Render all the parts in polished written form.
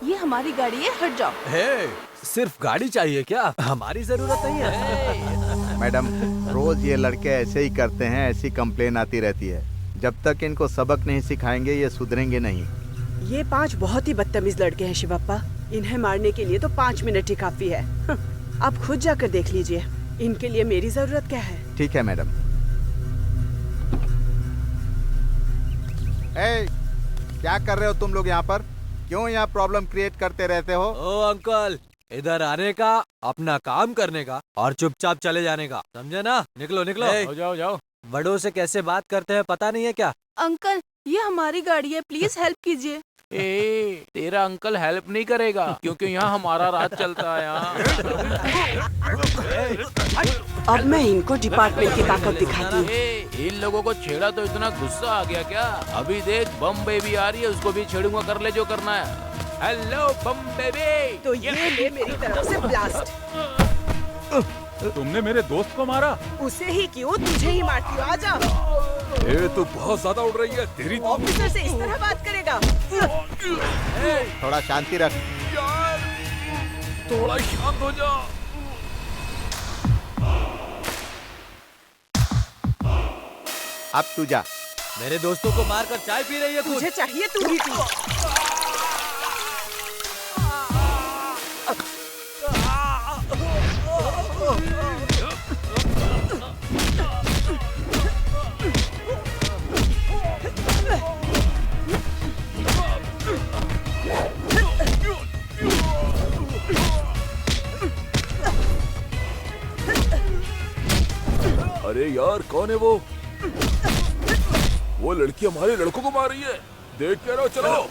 ये हमारी गाड़ी है, हट जाओ। हे, सिर्फ गाड़ी चाहिए क्या? हमारी जरूरत नहीं है। मैडम, रोज ये लड़के ऐसे ही करते हैं, ऐसी कंप्लेन आती रहती है। जब तक इनको सबक नहीं सिखाएंगे ये सुधरेंगे नहीं। ये 5 बहुत ही बदतमीज लड़के हैं शिवप्पा। इन्हें मारने के लिए तो 5 मिनट ही काफी है। आप खुद जाकर देख लीजिए, इनके लिए मेरी जरूरत क्या है। ठीक है मैडम। ए, क्या कर रहे हो तुम लोग यहाँ पर? क्यों यहाँ प्रॉब्लम क्रिएट करते रहते हो? ओ अंकल, इधर आने का, अपना काम करने का और चुपचाप चले जाने का, समझे ना? निकलो निकलो। जाओ जाओ। बड़ों से कैसे बात करते हैं पता नहीं है क्या? अंकल, ये हमारी गाड़ी है, प्लीज हेल्प कीजिए। ए, तेरा अंकल हेल्प नहीं करेगा क्योंकि यहाँ हमारा राज चलता है यहाँ। अब मैं इनको डिपार्टमेंट की ताकत दिखाती हूँ। इन लोगों को छेड़ा तो इतना गुस्सा आ गया क्या? अभी देख, बम बेबी आ रही है, उसको भी छेड़ूंगा, कर ले जो करना है। हेलो बम बेबी। तो ये ले मेरी तरफ से ब्लास्ट। तुमने मेरे दोस्त को मारा? उसे ही क्यों, तुझे ही मारती हूँ, आजा। ये तो बहुत ज्यादा उड़ रही है तेरी। ऑफिसर से इस तरह बात करेगा? थोड़ा शांति रख। थोड़ा शांत हो जा। अब तू जा। मेरे दोस्तों को मारकर चाय पी रही है तू। तुझे चाहिए, तू भी पी। अरे यार, कौन है वो? वो लड़की हमारे लड़कों को मार रही है। देख के रहो, चलो।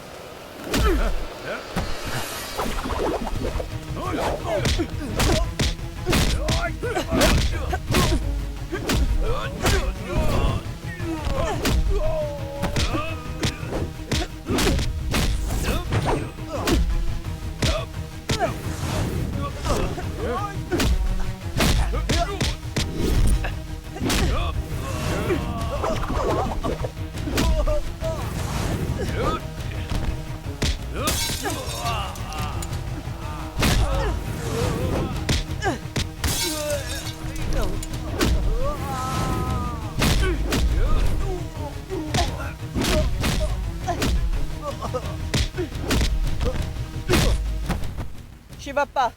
शिवप्पा,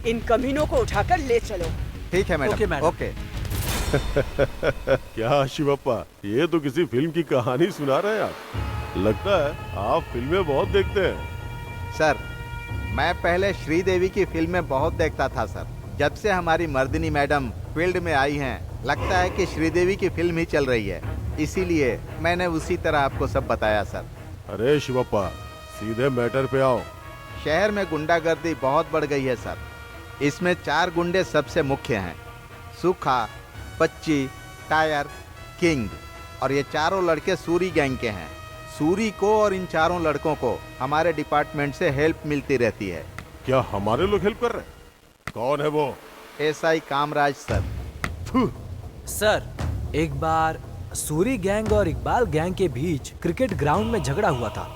इन कमीनों को उठाकर ले चलो। ठीक है मैडम। Okay, madam. ओके। क्या शिवप्पा, ये तो किसी फिल्म की कहानी सुना रहे हैं आप। लगता है आप फिल्में बहुत देखते हैं। सर, मैं पहले श्रीदेवी की फिल्में बहुत देखता था सर। जब से हमारी मर्दिनी मैडम फील्ड में आई हैं, लगता है कि श्रीदेवी की फिल्म ही चल रही है। इसीलिए मैंने उसी तरह आपको सब बताया सर। अरे शिवप्पा, सीधे मैटर पे आओ। शहर में गुंडागर्दी बहुत बढ़ गई है सर। इसमें 4 गुंडे सबसे मुख्य हैं, सूखा, पच्ची, टायर, किंग। और ये चारों लड़के सूरी गैंग के हैं। सूरी को और इन चारों लड़कों को हमारे डिपार्टमेंट से हेल्प मिलती रहती है। क्या हमारे लोग हेल्प कर रहे हैं? कौन है वो? SI Kamaraj sir. सर, एक बार सूरी गैंग और इकबाल गैंग के बीच क्रिकेट ग्राउंड में झगड़ा हुआ था।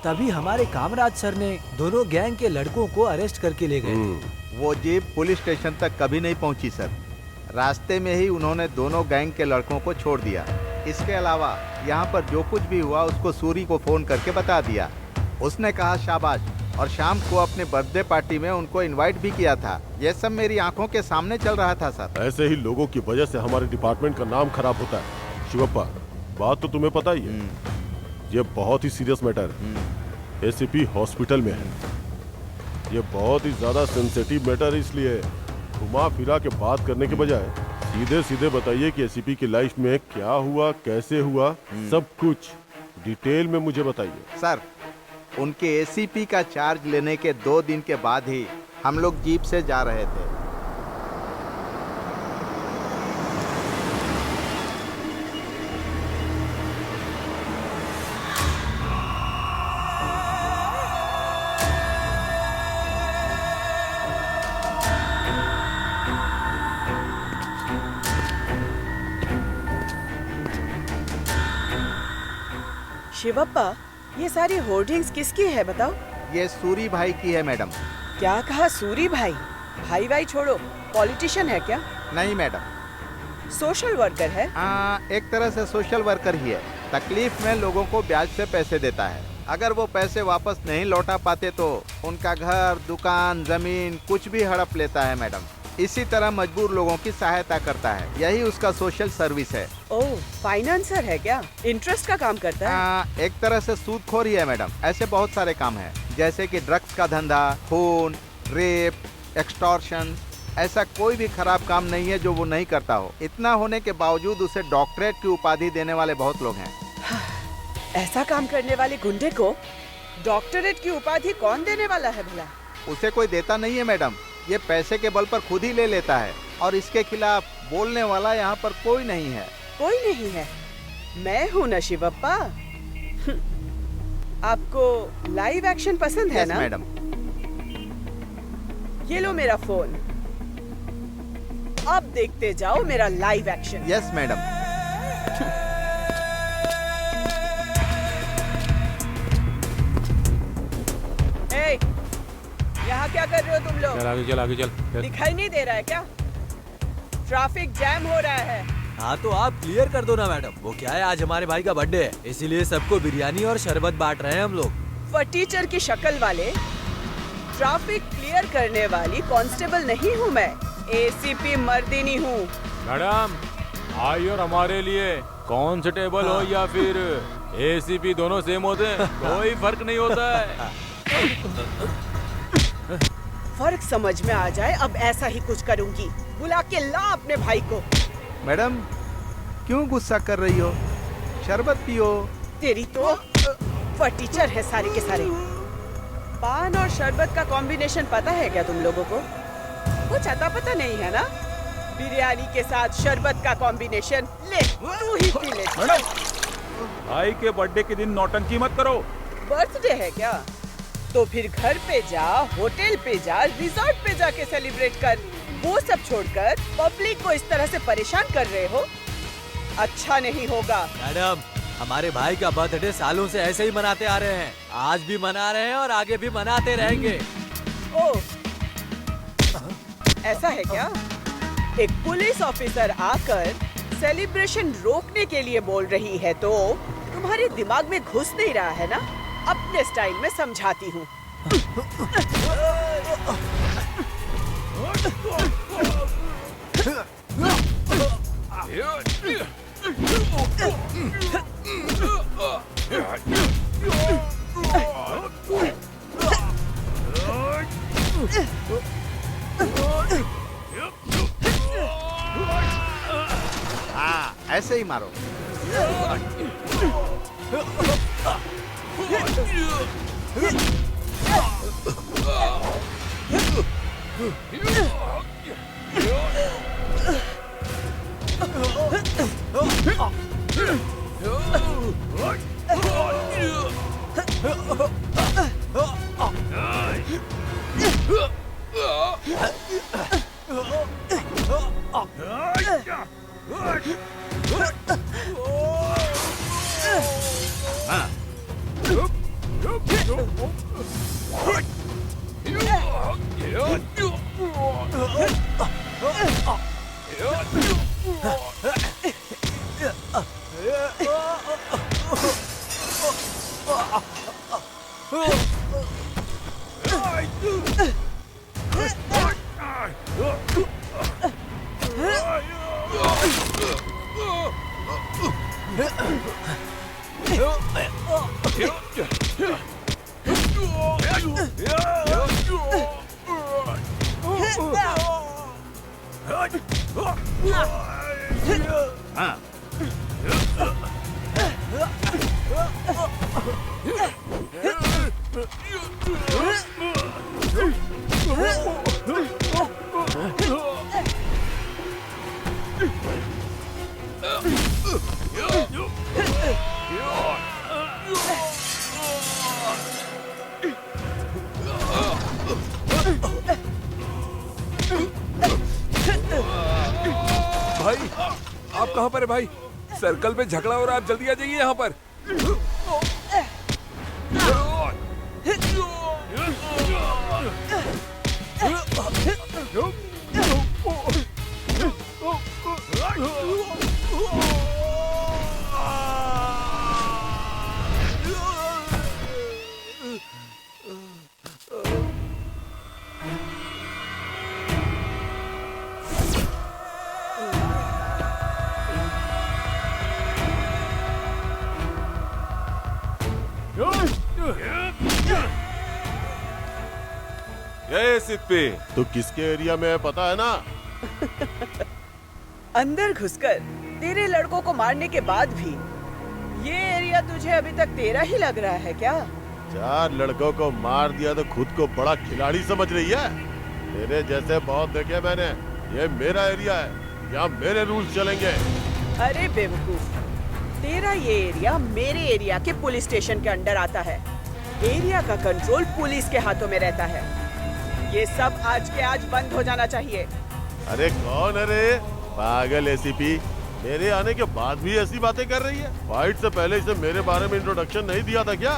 तभी हमारे कामराज सर ने दोनों गैंग के लड़कों को अरेस्ट करके ले गए थे। वो जीप पुलिस स्टेशन तक कभी नहीं पहुंची सर। रास्ते में ही उन्होंने दोनों गैंग के लड़कों को छोड़ दिया। इसके अलावा यहाँ पर जो कुछ भी हुआ उसको सूरी को फोन करके बता दिया। उसने कहा शाबाश, और शाम को अपने बर्थडे पार्टी में उनको इनवाइट भी किया था। यह सब मेरी आंखों के सामने चल रहा था सर। ऐसे ही लोगों की वजह से हमारे डिपार्टमेंट का नाम खराब होता है। शिवप्पा, बात तो तुम्हें पता ही है, ये बहुत ही सीरियस मैटर है। एसीपी हॉस्पिटल में है। ये बहुत ही ज्यादा सेंसिटिव मैटर है, इसलिए घुमा फिरा के बात करने के बजाय सीधे सीधे बताइए कि एसीपी की लाइफ में क्या हुआ, कैसे हुआ, सब कुछ डिटेल में मुझे बताइए। सर, उनके एसीपी का चार्ज लेने के 2 दिन के बाद ही हम लोग जीप से जा रहे थे। शिवप्पा, ये सारी होर्डिंग्स किसकी है बताओ? ये सूरी भाई की है मैडम। क्या कहा सूरी भाई? भाई भाई छोड़ो, पॉलिटिशियन है क्या? नहीं मैडम, सोशल वर्कर है? एक तरह से सोशल वर्कर ही है। तकलीफ में लोगों को ब्याज से पैसे देता है। अगर वो पैसे वापस नहीं लौटा पाते तो उनका घर, दुकान, जमीन कुछ भी हड़प लेता है मैडम। इसी तरह मजबूर लोगों की सहायता करता है, यही उसका सोशल सर्विस है। ओह, फाइनेंसर है क्या? इंटरेस्ट का काम करता है? एक तरह से सूदखोर ही है मैडम। ऐसे बहुत सारे काम है, जैसे कि ड्रग्स का धंधा, खून, रेप, एक्सटॉर्शन। ऐसा कोई भी खराब काम नहीं है जो वो नहीं करता हो। इतना होने के बावजूद उसे डॉक्टरेट की उपाधि देने वाले बहुत लोग हैं। ऐसा काम करने वाले गुंडे को डॉक्टरेट की उपाधि कौन देने वाला है भला? उसे कोई देता नहीं है मैडम, ये पैसे के बल पर खुद ही ले लेता है और इसके खिलाफ बोलने वाला यहाँ पर कोई नहीं है। कोई नहीं है? मैं हूँ ना शिवप्पा। आपको लाइव एक्शन पसंद है यस ना? मैडम। ये लो मेरा फोन, अब देखते जाओ मेरा लाइव एक्शन। Yes madam. ए, यहाँ क्या कर रहे हो तुम लोग? चल आगे चल, आगे चल। दिखाई नहीं दे रहा है क्या? ट्रैफिक जैम हो रहा है। हाँ तो आप क्लियर कर दो ना मैडम। वो क्या है, आज हमारे भाई का बर्थडे है, इसीलिए सबको बिरयानी और शरबत बांट रहे हैं हम लोग। फटीचर की शक्ल वाले, ट्रैफिक क्लियर करने वाली कांस्टेबल नहीं हूँ मैं, एसीपी मर्दिनी हूँ। मैडम, आई और हमारे लिए कांस्टेबल हो या फिर एसीपी दोनों सेम होते हैं, कोई फर्क नहीं होता है। फर्क समझ में आ जाए, अब ऐसा ही कुछ करूंगी। बुला के ला अपने भाई को। मैडम, क्यों गुस्सा कर रही हो? शरबत पियो। तेरी तो फटीचर है सारे के सारे। पान और शरबत का कॉम्बिनेशन पता है क्या तुम लोगों को? कुछ अता पता नहीं है ना? बिरयानी के साथ शरबत का कॉम्बिनेशन, ले तू ही पी ले। भाई के बर्थडे के दिन नौटंकी मत करो। बर्थडे है क्या? तो फिर घर पे जा, होटल पे जा, रिजॉर्ट पे जाके सेलिब्रेट कर। वो सब छोड़कर पब्लिक को इस तरह से परेशान कर रहे हो, अच्छा नहीं होगा। मैडम, हमारे भाई का बर्थडे सालों से ऐसे ही मनाते आ रहे हैं, आज भी मना रहे हैं और आगे भी मनाते रहेंगे। ओह, ऐसा है क्या? एक पुलिस ऑफिसर आकर सेलिब्रेशन रोकने के लिए बोल रही है तो तुम्हारे दिमाग में घुस नहीं रहा है ना? अपने स्टाइल में समझाती हूँ। हाँ, ऐसे ही मारो। हाँ। भाई, आप कहाँ पर है भाई? सर्कल पे झगड़ा हो रहा है, आप जल्दी आ जाइए यहाँ पर। ये सिप्पी तू किसके एरिया में है पता है ना? अंदर घुसकर तेरे लड़कों को मारने के बाद भी ये एरिया तुझे अभी तक तेरा ही लग रहा है क्या? 4 लड़कों को मार दिया तो खुद को बड़ा खिलाड़ी समझ रही है? तेरे जैसे बहुत देखे मैंने। ये मेरा एरिया है, यहाँ मेरे रूल्स चलेंगे। अरे बेवकूफ, तेरा ये एरिया मेरे एरिया के पुलिस स्टेशन के अंडर आता है। एरिया का कंट्रोल पुलिस के हाथों में रहता है। ये सब आज के आज बंद हो जाना चाहिए। अरे कौन है रे? पागल एसीपी, मेरे आने के बाद भी ऐसी बातें कर रही है। फाइट से पहले इसे मेरे बारे में इंट्रोडक्शन नहीं दिया था क्या?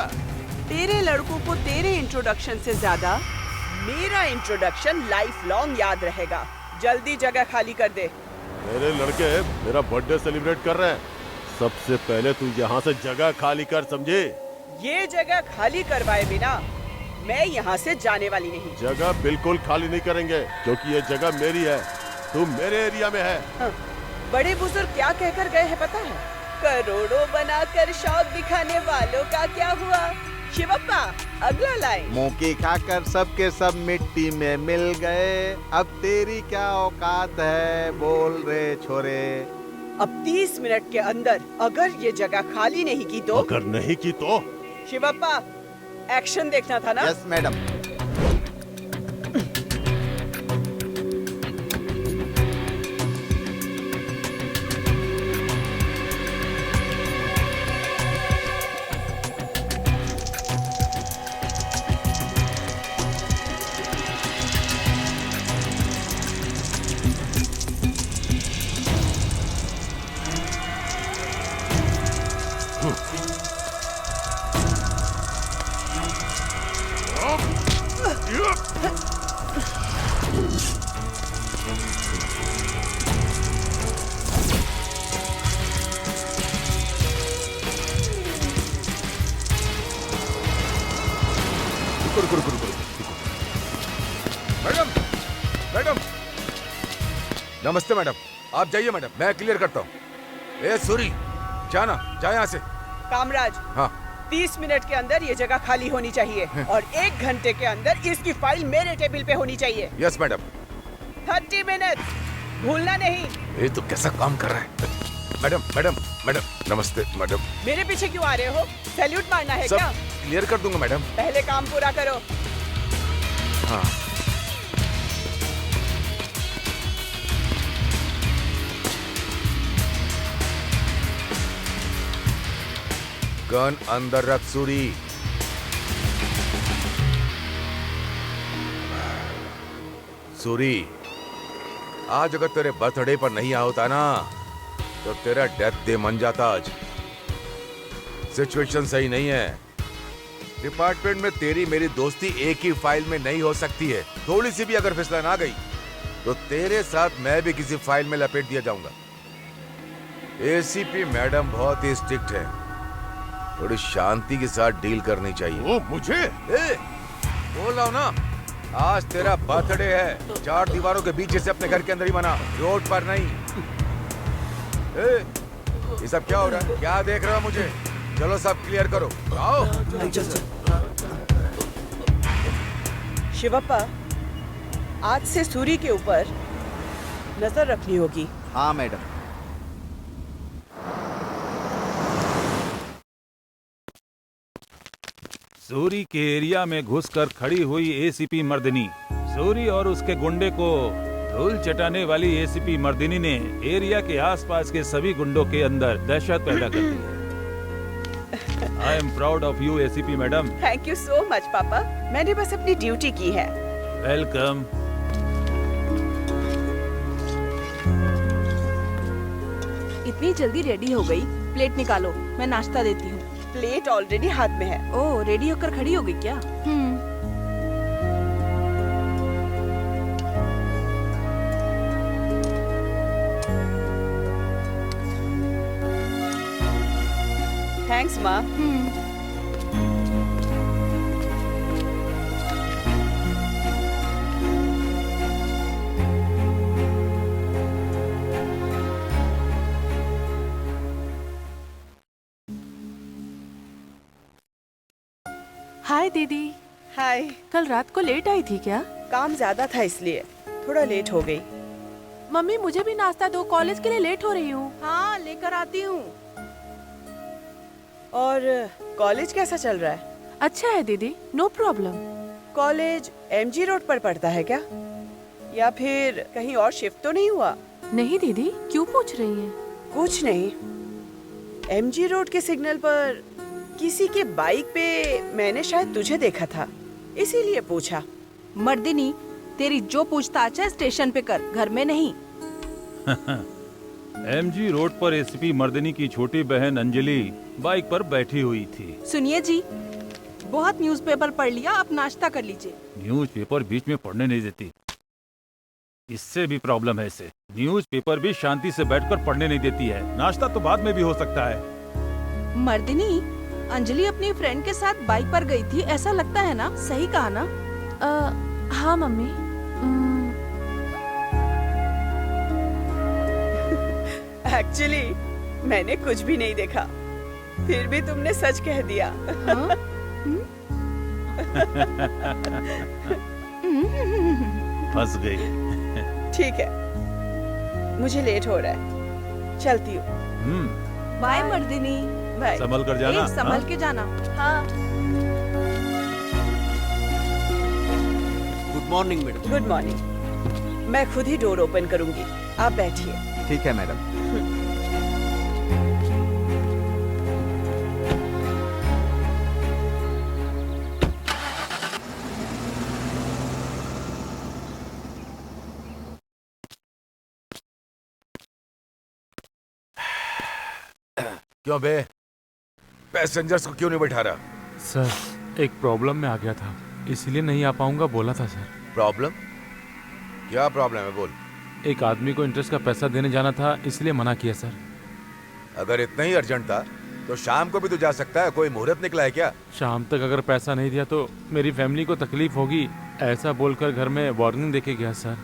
तेरे लड़कों को तेरे इंट्रोडक्शन से ज्यादा मेरा इंट्रोडक्शन लाइफ लॉन्ग याद रहेगा। जल्दी जगह खाली कर दे। मेरे लड़के मेरा बर्थडे सेलिब्रेट कर रहे हैं। सबसे पहले तू यहाँ से जगह खाली कर, समझे? ये जगह खाली करवाए बिना मैं यहाँ से जाने वाली नहीं। जगह बिल्कुल खाली नहीं करेंगे, क्योंकि ये जगह मेरी है। तू मेरे एरिया में है। हाँ, बड़े बुजुर्ग क्या कहकर गए हैं पता है? करोड़ों बनाकर शौक दिखाने वालों का क्या हुआ? शिवप्पा, अगला लाइन। मुंह खाकर सबके सब मिट्टी में मिल गए। अब तेरी क्या औकात है, बोल रे छोरे। अब 30 मिनट के अंदर अगर ये जगह खाली नहीं की तो? अगर नहीं की तो? शिवप्पा, एक्शन देखना था ना? Yes madam. मैडम, मैडम, नमस्ते मैडम। आप जाइए मैडम, मैं क्लियर करता हूँ। ए सूरी, जाना, जा यहाँ से। कामराज, हाँ 30 मिनट के अंदर ये जगह खाली होनी चाहिए और 1 घंटे के अंदर इसकी फाइल मेरे टेबल पे होनी चाहिए। Yes madam. 30 मिनट, भूलना नहीं। ये तो कैसा काम कर रहा है? मैडम, मैडम, मैडम, नमस्ते मैडम। मेरे पीछे क्यों आ रहे हो? सैल्यूट मारना है सब क्या? क्लियर कर दूंगा मैडम। पहले काम पूरा करो। हाँ गन अंदर रख सूरी। सूरी, आज अगर तेरे बर्थडे पर नहीं आ होता ना तो तेरा डेथ डे मन जाता आज। सिचुएशन सही नहीं है। डिपार्टमेंट में तेरी मेरी दोस्ती एक ही फाइल में नहीं हो सकती है। थोड़ी सी भी अगर फिसलन आ गई तो तेरे साथ मैं भी किसी फाइल में लपेट दिया जाऊंगा। एसीपी मैडम बहुत ही स्ट्रिक्ट है, थोड़ी शांति के साथ डील करनी चाहिए। ओ मुझे? बोल रहा हूं ना, आज तेरा बर्थडे है, 4 दीवारों के बीच से अपने घर के अंदर ही मना, रोड पर नहीं। ये सब क्या हो रहा है? क्या देख रहे हो मुझे? चलो सब क्लियर करो, आओ। शिवप्पा, आज से सूरी के ऊपर नजर रखनी होगी। हाँ मैडम। सूरी के एरिया में घुसकर खड़ी हुई एसीपी मर्दिनी। सूरी और उसके गुंडे को धूल चटाने वाली एसीपी मर्दिनी ने एरिया के आसपास के सभी गुंडों के अंदर दहशत पैदा कर दी है। I am proud of you ACP madam. Thank you so much पापा, मैंने बस अपनी ड्यूटी की है। वेलकम। इतनी जल्दी रेडी हो गई? प्लेट निकालो, मैं नाश्ता देती हूँ। प्लेट ऑलरेडी हाथ में है। ओह, रेडी होकर खड़ी हो गई क्या? थैंक्स माँ। हाय दीदी। हाय। कल रात को लेट आई थी क्या? काम ज्यादा था इसलिए थोड़ा लेट हो गई। मम्मी मुझे भी नाश्ता दो, कॉलेज के लिए लेट हो रही हूँ। हाँ लेकर आती हूँ। और कॉलेज कैसा चल रहा है? अच्छा है दीदी, no problem. College MG road पर पड़ता है क्या, या फिर कहीं और शिफ्ट तो नहीं हुआ? नहीं दीदी, क्यों पूछ रही हैं? कुछ नहीं, एमजी रोड के सिग्नल पर किसी के बाइक पे मैंने शायद तुझे देखा था, इसीलिए पूछा। मर्दिनी, तेरी जो पूछताछ है स्टेशन पे कर, घर में नहीं। एमजी रोड पर एसीपी मर्दिनी की छोटी बहन अंजलि बाइक पर बैठी हुई थी। सुनिए जी, बहुत न्यूज़पेपर पढ़ लिया, अब नाश्ता कर लीजिए। न्यूज़पेपर बीच में पढ़ने नहीं देती, इससे भी प्रॉब्लम है इसे। न्यूज़पेपर भी शांति से बैठकर पढ़ने नहीं देती है। नाश्ता तो बाद में भी हो सकता है। मर्दिनी, अंजलि अपनी फ्रेंड के साथ बाइक पर गई थी, ऐसा लगता है ना? सही कहा ना? हाँ मम्मी। एक्चुअली मैंने कुछ भी नहीं देखा, फिर भी तुमने सच कह दिया। हाँ? फंस गई। ठीक है, मुझे लेट हो रहा है, चलती हूँ। बाय मर्दिनी। बाय। संभल कर जाना। संभल के जाना। हाँ। Good morning madam. Good morning. मैं खुद ही डोर ओपन करूंगी, आप बैठिए। ठीक है मैडम। क्यों बे, पैसेंजर्स को क्यों नहीं बैठा रहा? सर एक प्रॉब्लम में आ गया था, इसलिए नहीं आ पाऊंगा बोला था सर। प्रॉब्लम? क्या प्रॉब्लम है बोल। एक आदमी को इंटरेस्ट का पैसा देने जाना था, इसलिए मना किया सर। अगर इतना ही अर्जेंट था तो शाम को भी तो जा सकता है, कोई मुहूर्त निकला है क्या? शाम तक अगर पैसा नहीं दिया तो मेरी फैमिली को तकलीफ होगी, ऐसा बोलकर घर में वार्निंग देके गया सर।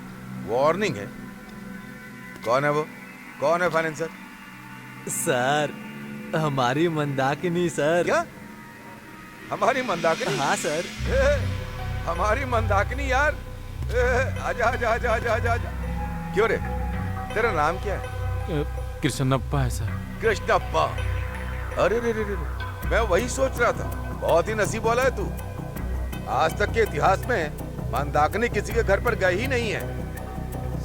वार्निंग है? कौन है वो? कौन है फाइनेंसर? सर, हमारी मंदाकिनी सर। क्या? हमारी मंदाकिनी? हाँ सर। हमारी मंदाकिनी यार। आजा आजा आजा आजा आजा आजा। क्यों रे, तेरा नाम क्या है? कृष्णप्पा है सर। कृष्णप्पा? अरे रे रे रे, मैं वही सोच रहा था, बहुत ही नसीब वाला है तू। आज तक के इतिहास में मंदाकिनी किसी के घर पर गई ही नहीं है,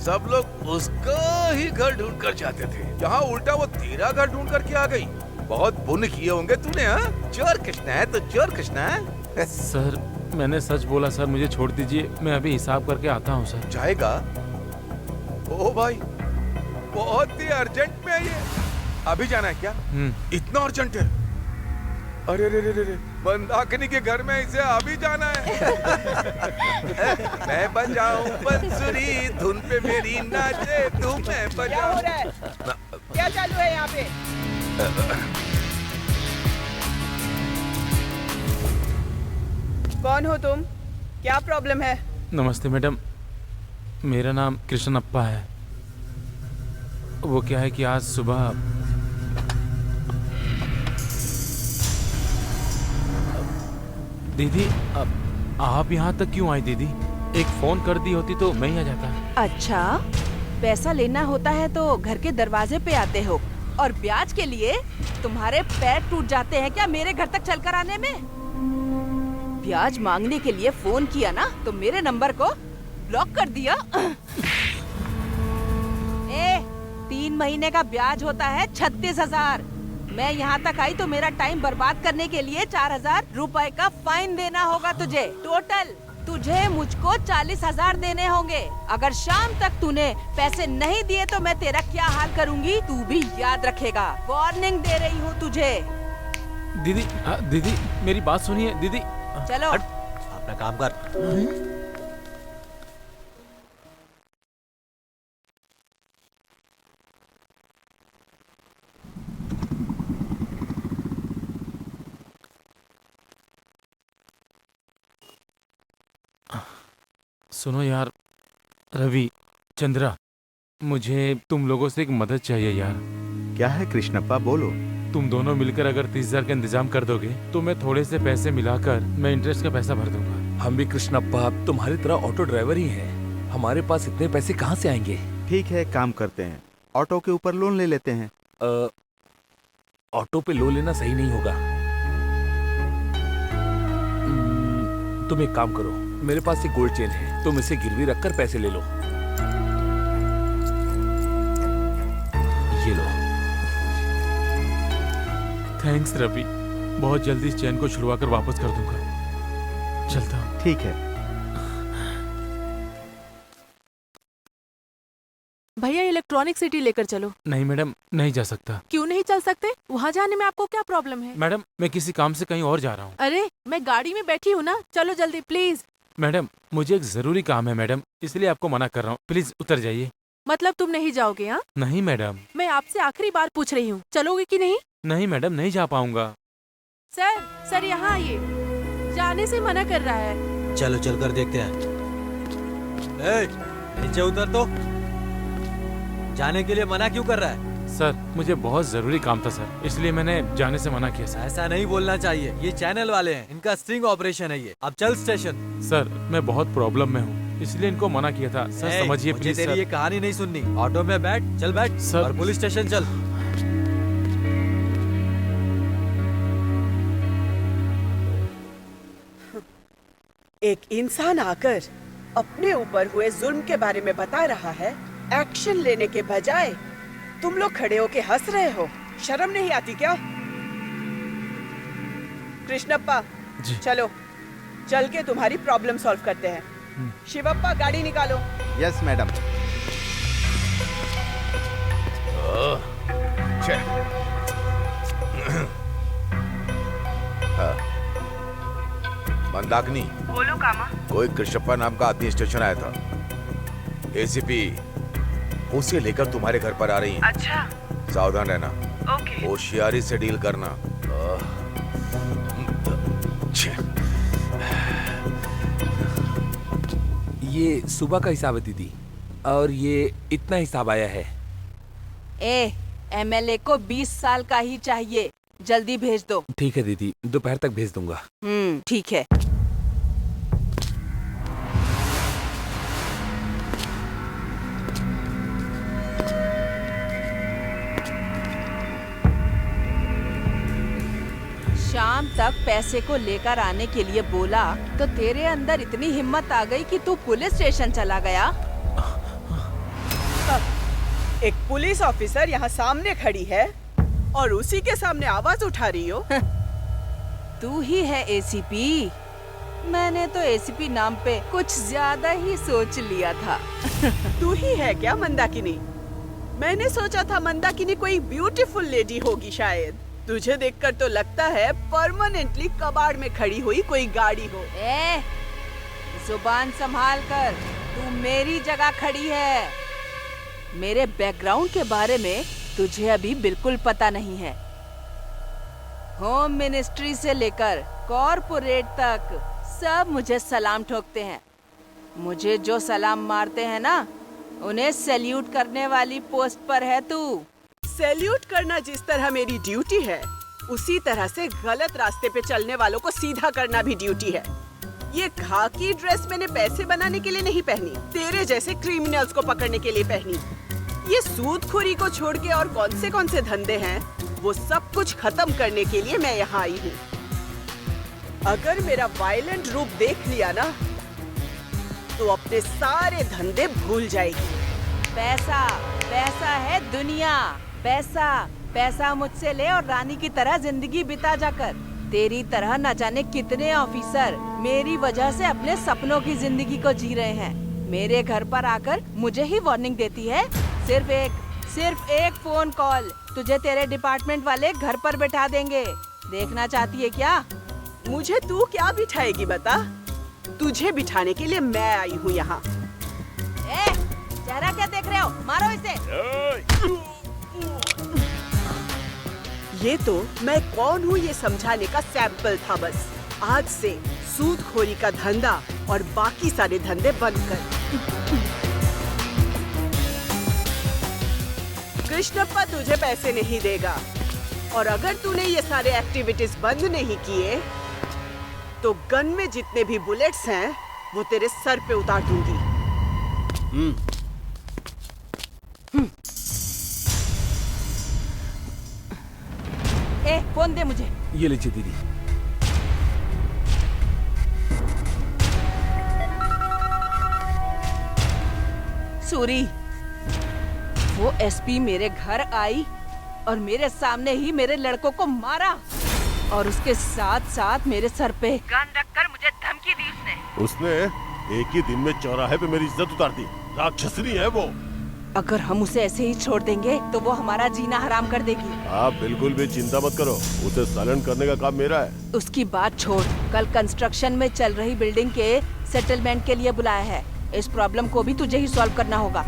सब लोग उसका ही घर ढूंढ कर जाते थे। यहाँ उल्टा वो तेरा घर ढूंढ करके आ गई। बहुत पुण्य किए होंगे तूने। हाँ, चोर कृष्णा है तो चोर कृष्णा है। सर मैंने सच बोला सर, मुझे छोड़ दीजिए, मैं अभी हिसाब करके आता हूँ सर। जाएगा? ओ भाई, बहुत ही अर्जेंट में है ये। अभी जाना है क्या? इतना अर्जेंट है? अरे रे रे रे रे, मंदाकिनी के घर में इसे अभी जाना है। मैं बजाऊं बंसुरी, धुन पे मेरी नाचे तू, मैं क्या बजाऊं। हो रहा है? क्या चालू है यहाँ पे? कौन हो तुम? क्या प्रॉब्लम है? नमस्ते मैडम, मेरा नाम कृष्णप्पा है। वो क्या है कि आज सुबह दीदी, आप यहाँ तक क्यों आई दीदी? एक फोन कर दी होती तो मैं ही आ जाता। अच्छा, पैसा लेना होता है तो घर के दरवाजे पे आते हो, और ब्याज के लिए तुम्हारे पैर टूट जाते हैं क्या मेरे घर तक चलकर आने में? ब्याज मांगने के लिए फोन किया ना तो मेरे नंबर को ब्लॉक कर दिया। 3 महीने का ब्याज होता है 36,000। मैं यहाँ तक आई तो मेरा टाइम बर्बाद करने के लिए 4,000 रुपए का फाइन देना होगा तुझे। टोटल तुझे मुझको 40,000 देने होंगे। अगर शाम तक तूने पैसे नहीं दिए तो मैं तेरा क्या हाल करूँगी तू भी याद रखेगा। वार्निंग दे रही हूँ तुझे। दीदी, दीदी मेरी बात सुनिए दीदी। चलो अपना काम कर। सुनो यार, रवि, चंद्रा, मुझे तुम लोगों से एक मदद चाहिए यार। क्या है कृष्णप्पा, बोलो। तुम दोनों मिलकर अगर 30,000 का इंतजाम कर दोगे तो मैं थोड़े से पैसे मिलाकर मैं इंटरेस्ट का पैसा भर दूंगा। हम भी कृष्णप्पा तुम्हारी तरह ऑटो ड्राइवर ही हैं। हमारे पास इतने पैसे कहाँ से आएंगे? ठीक है, काम करते हैं, ऑटो के ऊपर लोन ले लेते हैं। ऑटो पे लोन लेना सही नहीं होगा। तुम एक काम करो, मेरे पास एक गोल्ड चेन है, तुम इसे गिरवी रखकर पैसे ले लो। ये लो। थैंक्स रवि, बहुत जल्दी इस चैन को छुड़वा कर वापस कर दूंगा। चलता हूँ। ठीक है। भैया इलेक्ट्रॉनिक सिटी लेकर चलो। नहीं मैडम, नहीं जा सकता। क्यों नहीं चल सकते? वहाँ जाने में आपको क्या प्रॉब्लम है? मैडम, मैं किसी काम से कहीं और जा रहा हूँ। अरे मैं गाड़ी में बैठी हूँ ना, चलो जल्दी प्लीज। मैडम, मुझे एक जरूरी काम है मैडम, इसलिए आपको मना कर रहा हूँ, प्लीज उतर जाइए। मतलब तुम नहीं जाओगे? हाँ, नहीं मैडम। मैं आपसे आखिरी बार पूछ रही हूँ, चलोगे कि नहीं? नहीं मैडम, नहीं जा पाऊंगा। सर यहाँ आइए, जाने से मना कर रहा है। चलो चल कर देखते हैं। ए, नीचे उतर तो। जाने के लिए मना क्यों कर रहा है? सर, मुझे बहुत जरूरी काम था सर, इसलिए मैंने जाने से मना किया सर। ऐसा नहीं बोलना चाहिए, ये चैनल वाले हैं, इनका स्ट्रिंग ऑपरेशन है ये। अब चल स्टेशन। सर, मैं बहुत प्रॉब्लम में हूँ, इसलिए इनको मना किया था सर, ए, समझिए मुझे प्लीज तेरी ये सर। कहानी नहीं सुननी। ऑटो में बैठ, चल बैठ सर। और पुलिस स्टेशन चल। एक इंसान आकर अपने ऊपर हुए जुल्म के बारे में बता रहा है, एक्शन लेने के बजाय तुम लोग खड़े होके हंस रहे हो। शर्म नहीं आती क्या? कृष्णप्पा, जी। चलो चल के तुम्हारी प्रॉब्लम सॉल्व करते हैं। शिवप्पा, गाड़ी निकालो। Yes madam. मंदाकिनी, बोलो कामा। कोई कृष्णप्पा नाम का आदमी स्टेशन आया था। एसीपी उसे लेकर तुम्हारे घर पर आ रही है। अच्छा, सावधान रहना, ओके। होशियारी से डील करना। ये सुबह का हिसाब है दीदी, और ये इतना हिसाब आया है। ए, एमएलए को 20 साल का ही चाहिए, जल्दी भेज दो। ठीक है दीदी, दोपहर तक भेज दूंगा। ठीक है। शाम तक पैसे को लेकर आने के लिए बोला तो तेरे अंदर इतनी हिम्मत आ गई कि तू पुलिस स्टेशन चला गया। एक पुलिस ऑफिसर यहाँ सामने खड़ी है और उसी के सामने आवाज उठा रही हो। तू ही है एसीपी। मैंने तो एसीपी नाम पे कुछ ज्यादा ही सोच लिया था। तू ही है क्या मंदाकिनी? मैंने सोचा था मंदाकिनी कोई ब्यूटीफुल लेडी होगी शायद। तुझे देखकर तो लगता है परमानेंटली कबाड़ में खड़ी हुई कोई गाड़ी हो। ए, जुबान संभाल कर, तू मेरी जगह खड़ी है। मेरे बैकग्राउंड के बारे में तुझे अभी बिल्कुल पता नहीं है। होम मिनिस्ट्री से लेकर कॉर्पोरेट तक सब मुझे सलाम ठोकते हैं। मुझे जो सलाम मारते हैं ना, उन्हें सैल्यूट करने वाली पोस्ट पर है तू। सैल्यूट करना जिस तरह मेरी ड्यूटी है, उसी तरह से गलत रास्ते पे चलने वालों को सीधा करना भी ड्यूटी है। ये खाकी ड्रेस मैंने पैसे बनाने के लिए नहीं पहनी, तेरे जैसे क्रिमिनल्स को पकड़ने के लिए पहनी। ये सूदखोरी को छोड़ के और कौन से धंधे हैं, वो सब कुछ खत्म करने के लिए मैं यहाँ आई हूँ। अगर मेरा वायलेंट रूप देख लिया ना, तो अपने सारे धंधे भूल जाएगी। पैसा, पैसा है दुनिया। पैसा, पैसा मुझसे ले और रानी की तरह जिंदगी बिता जाकर। तेरी तरह न जाने कितने ऑफिसर मेरी वजह से अपने सपनों की जिंदगी को जी रहे हैं। मेरे घर पर आकर मुझे ही वार्निंग देती है। सिर्फ एक फोन कॉल, तुझे तेरे डिपार्टमेंट वाले घर पर बैठा देंगे। देखना चाहती है क्या? मुझे तू क्या बिठाएगी बता? तुझे बिठाने के लिए मैं आई हूँ यहाँ। चेहरा क्या देख रहे हो? मारो इसे। ये तो मैं कौन हूँ ये समझाने का सैंपल था बस। आज से सूदखोरी का धंधा और बाकी सारे धंधे बंद कर। कृष्णप्पा तुझे पैसे नहीं देगा और अगर तूने ये सारे एक्टिविटीज बंद नहीं किए तो गन में जितने भी बुलेट्स हैं वो तेरे सर पे उतार दूंगी। ए, फोन दे मुझे। ये लीजिए दीदी। सूरी, वो एसपी मेरे घर आई और मेरे सामने ही मेरे लड़कों को मारा और उसके साथ साथ मेरे सर पे गन रखकर मुझे धमकी दी उसने। एक ही दिन में चौराहे पे मेरी इज्जत उतार दी। राक्षसनी है वो। अगर हम उसे ऐसे ही छोड़ देंगे तो वो हमारा जीना हराम कर देगी। आप बिल्कुल भी चिंता मत करो, उसे साइलेंट करने का काम मेरा है। उसकी बात छोड़, कल कंस्ट्रक्शन में चल रही बिल्डिंग के सेटलमेंट के लिए बुलाया है। इस प्रॉब्लम को भी तुझे ही सॉल्व करना होगा।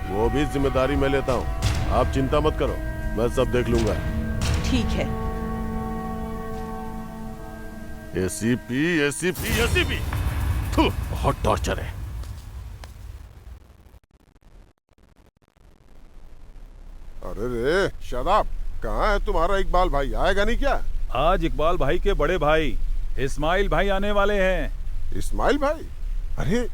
वो भी जिम्मेदारी मैं लेता हूँ, आप चिंता मत करो, मैं सब देख लूंगा। ठीक है। एसीपी एसीपी एसीपी, बहुत टॉर्चर है। अरे रे शादाब, कहाँ है तुम्हारा इकबाल भाई? आएगा नहीं क्या? आज इकबाल भाई के बड़े भाई इस्माइल भाई आने वाले हैं। इस्माइल भाई? अरे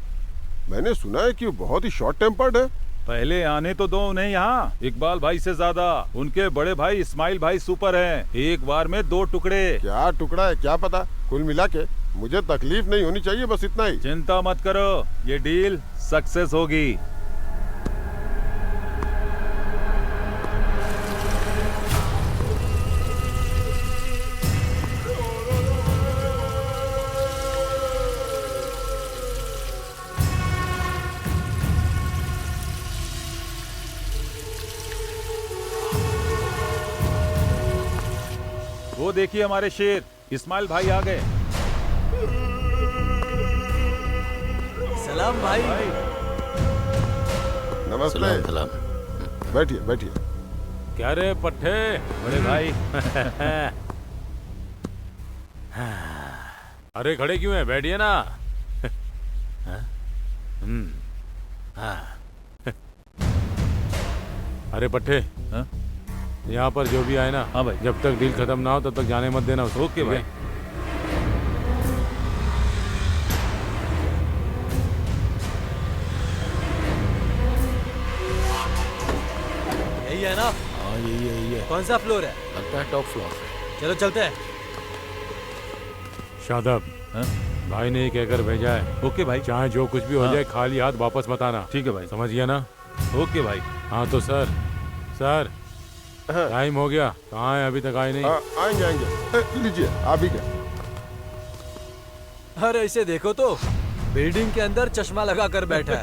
मैंने सुना है कि वो बहुत ही शॉर्ट टेम्पर्ड है। पहले आने तो दो उन्हें यहाँ। इकबाल भाई से ज्यादा उनके बड़े भाई इस्माइल भाई सुपर हैं। एक बार में 2 टुकड़े। क्या टुकड़ा है क्या पता, कुल मिला के मुझे तकलीफ नहीं होनी चाहिए, बस इतना ही। चिंता मत करो, ये डील सक्सेस होगी। वो देखिए हमारे शेर इस्माइल भाई आ गए। सलाम भाई। नमस्ते। सलाम। बैठिए बैठिए। क्या रे पट्टे बड़े भाई। अरे खड़े क्यों है, बैठिए ना। अरे पट्टे, यहाँ पर जो भी आए ना, हाँ भाई, जब तक डील खत्म ना हो तब तक जाने मत देना। ओके भाई। यही है ना? हाँ यही है। कौन सा फ्लोर है? लगता है टॉप फ्लोर। चलो चलते हैं। शादाब, भाई ने कहकर भेजा है। ओके भाई, चाहे जो कुछ भी हो जाए खाली हाथ वापस मत आना। ठीक है भाई, समझ गया ना? ओके भाई। हाँ तो सर टाइम हो गया, कहाँ है? अभी तक आए नहीं। आएंगे आएंगे। लीजिए आप ही क्या। अरे इसे देखो तो, बिल्डिंग के अंदर चश्मा लगा कर बैठा है।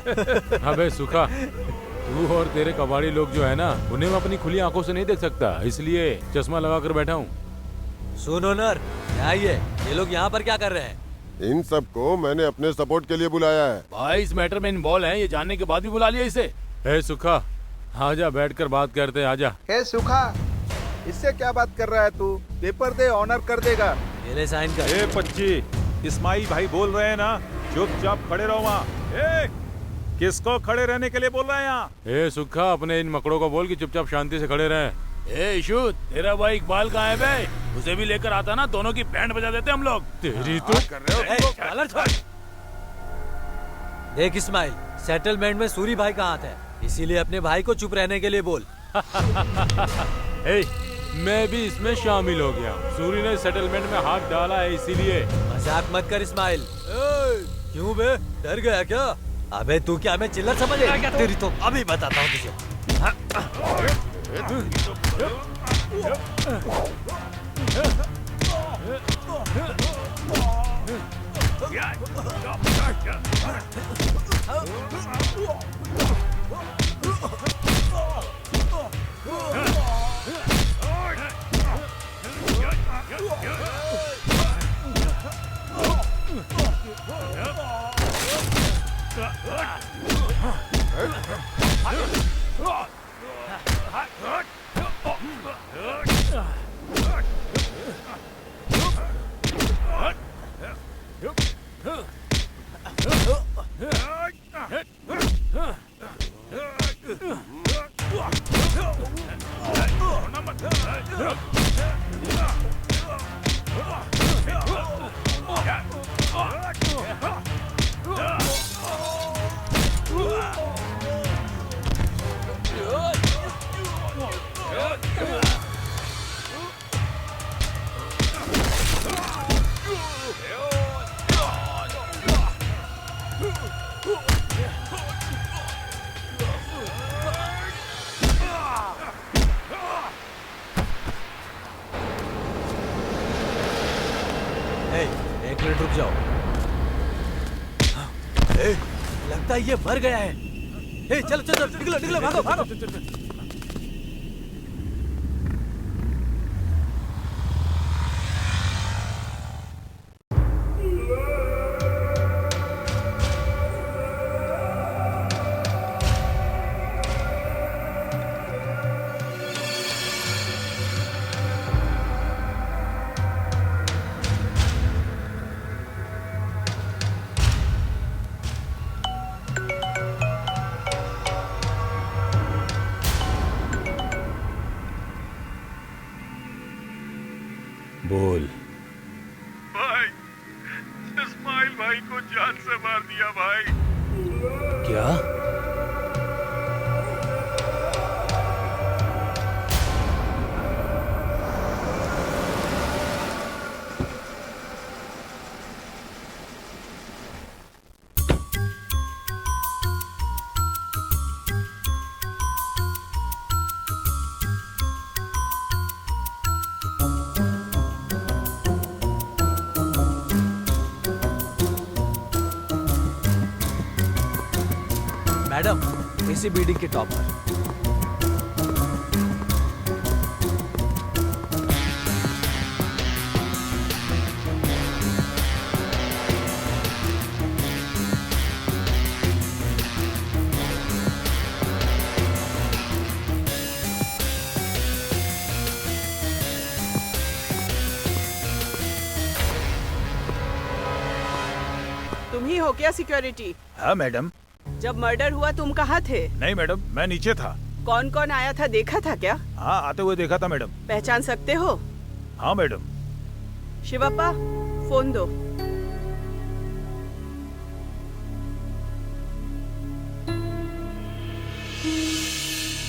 अबे सुखा, तू और तेरे कबाड़ी लोग जो है ना, उन्हें मैं अपनी खुली आंखों से नहीं देख सकता, इसलिए चश्मा लगा कर बैठा हूँ। सुनो नर, क्या ये लोग यहाँ पर क्या कर रहे हैं? इन सबको मैंने अपने सपोर्ट के लिए बुलाया है। भाई इस मैटर में इन्वॉल्व है, ये जानने के बाद भी बुला लिया इसे। ए सुखा, आजा बैठकर बात करते हैं, आजा। हे सुखा, इससे क्या बात कर रहा है तू? पेपर दे, ऑनर कर देगा। ये ले साइन कर। ए पच्ची, इस्माइल भाई बोल रहे हैं ना, चुपचाप खड़े रहो वहाँ। ए, किसको खड़े रहने के लिए बोल रहे हैं यहाँ? ए सुखा, अपने इन मकड़ों को बोल कि चुपचाप शांति से खड़े रहें। ए इशू, तेरा भाई इकबाल कहाँ है बे? उसे भी लेकर आता ना, दोनों की बैंड बजा देते हम लोग। तेरी तो कर रहे हो? कॉलर छोड़। देख इस्माइल, सेटलमेंट में सूरी भाई कहाँ थे, इसीलिए अपने भाई को चुप रहने के लिए बोल। ए, मैं भी इसमें शामिल हो गया। सूरी ने सेटलमेंट में हाथ डाला है, इसीलिए। मजाक मत कर इस्माइल। क्यों बे, डर गया क्या? अबे तू क्या हमें चिल्लर समझेगा क्या? तेरी तो अभी बताता हूँ तुझे। एक मिनट रुक जाओ। लगता है ये मर गया है। चलो चलो निकलो निकलो, भागो भागो। बोल। भाई, इस्माइल भाई को जान से मार दिया भाई। क्या? मैडम, इसी बिल्डिंग के टॉप पर। तुम ही हो क्या सिक्योरिटी? हाँ मैडम। जब मर्डर हुआ तुम कहाँ थे? नहीं मैडम, मैं नीचे था। कौन कौन आया था देखा था क्या? हाँ, आते हुए देखा था मैडम। पहचान सकते हो? हाँ मैडम। शिवप्पा, फोन दो।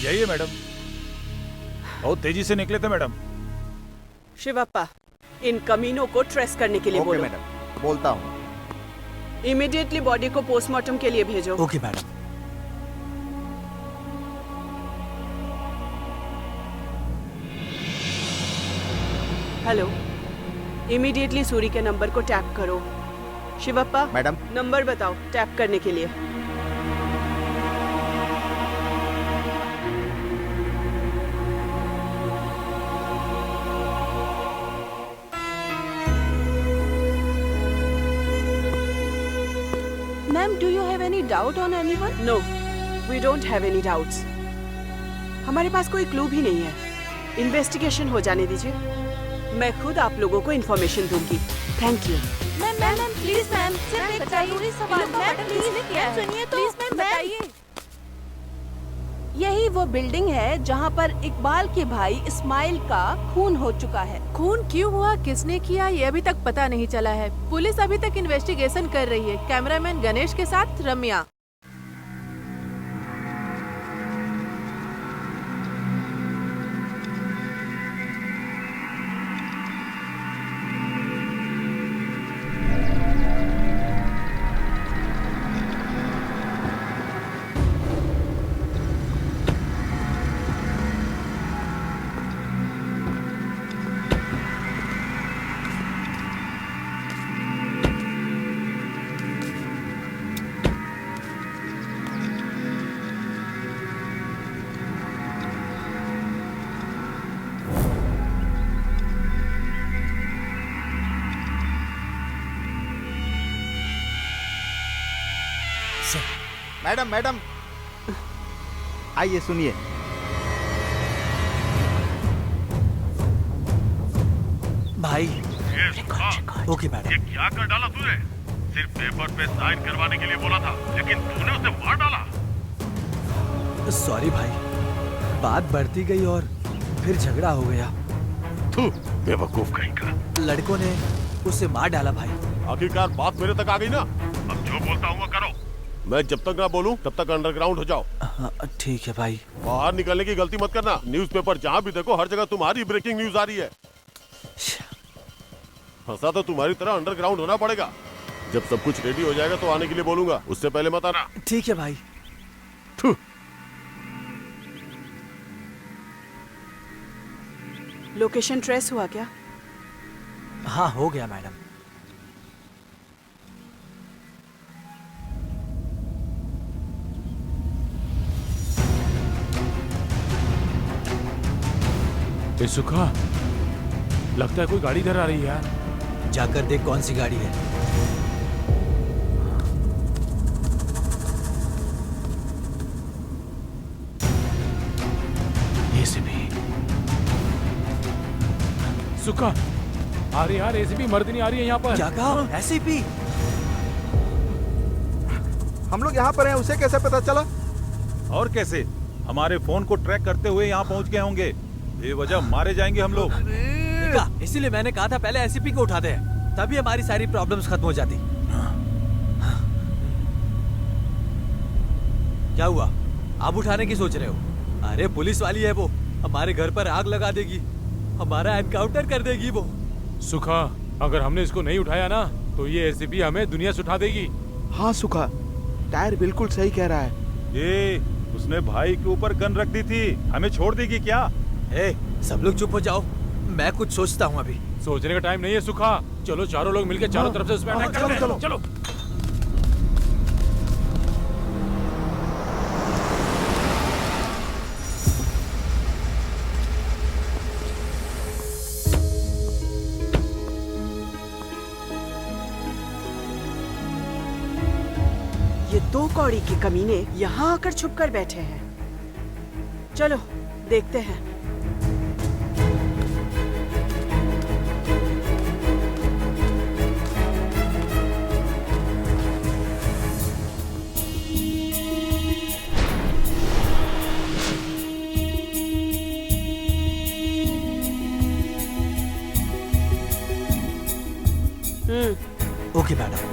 यही है मैडम। बहुत तेजी से निकले थे मैडम। शिवप्पा, इन कमीनों को ट्रेस करने के लिए ओके बोलो। मैडम, बोलता हूँ। इमीडिएटली बॉडी को पोस्टमार्टम के लिए भेजो। Okay madam. Hello, immediately Suri के नंबर को टैप करो। शिवप्पा मैडम, नंबर बताओ टैप करने के लिए। Ma'am, do you have any doubt on anyone? No, we don't have any doubts. हमारे पास कोई क्लू भी नहीं है। इन्वेस्टिगेशन हो जाने दीजिए, मैं खुद आप लोगों को इन्फॉर्मेशन दूंगी। Thank you. Ma'am ma'am ma'am please ma'am, सिर्फ एक जरूरी सवाल। मैम प्लीज सुनिए तो। प्लीज मैम बताइए। यही वो बिल्डिंग है जहाँ पर इकबाल के भाई इस्माइल का खून हो चुका है। खून क्यों हुआ, किसने किया, ये अभी तक पता नहीं चला है। पुलिस अभी तक इन्वेस्टिगेशन कर रही है। कैमरामैन गणेश के साथ रम्या। मैडम मैडम, आइए सुनिए। भाई। Okay madam. ये क्या कर डाला तूने? सिर्फ पेपर पे साइन करवाने के लिए बोला था, लेकिन तूने उसे मार डाला। सॉरी भाई, बात बढ़ती गई और फिर झगड़ा हो गया। तू बेवकूफ कहीं का। लड़कों ने उसे मार डाला भाई। आखिरकार बात मेरे तक आ गई ना। अब जो बोलता हूँ वो करो। मैं जब तक ना बोलूं तब तक अंडरग्राउंड हो जाओ। ठीक है भाई। बाहर निकलने की गलती मत करना। न्यूज़पेपर जहाँ भी देखो हर जगह तुम्हारी ब्रेकिंग न्यूज आ रही है। फंसा तो तुम्हारी तरह अंडरग्राउंड होना पड़ेगा। जब सब कुछ रेडी हो जाएगा तो आने के लिए बोलूंगा, उससे पहले मत आना। ठीक है भाई। लोकेशन ट्रेस हुआ क्या? हाँ हो गया मैडम। ए सुखा, लगता है कोई गाड़ी इधर आ रही है यार। जाकर देख कौन सी गाड़ी है। एसीपी सुखा, आ रही यार, एसीपी मर्दिनी आ रही है यहाँ पर। क्या कहा? एसीपी? हम लोग यहाँ पर हैं, उसे कैसे पता चला? और कैसे? हमारे फोन को ट्रैक करते हुए यहाँ पहुँच गए होंगे। बेवजह मारे जाएंगे हम लोग। इसीलिए मैंने कहा था पहले एसीपी को उठाते हैं, तभी हमारी सारी प्रॉब्लम्स खत्म हो जाती। क्या हुआ? आप उठाने की सोच रहे हो? अरे पुलिस वाली है वो, हमारे घर पर आग लगा देगी, हमारा एनकाउंटर कर देगी वो। सुखा, अगर हमने इसको नहीं उठाया ना तो ये एसीपी हमें दुनिया से उठा देगी। हाँ सुखा, टायर बिल्कुल सही कह रहा है। ये उसने भाई के ऊपर गन रख दी थी, हमें छोड़ देगी क्या? ए, सब लोग चुप हो जाओ, मैं कुछ सोचता हूँ अभी। सोचने का टाइम नहीं है सुखा, चलो चारों लोग मिलकर चारों तरफ से उस पर अटैक करते हैं। चलो। चलो। ये दो कौड़ी के कमीने यहाँ आकर छुप कर बैठे हैं। चलो देखते हैं। Okay madam.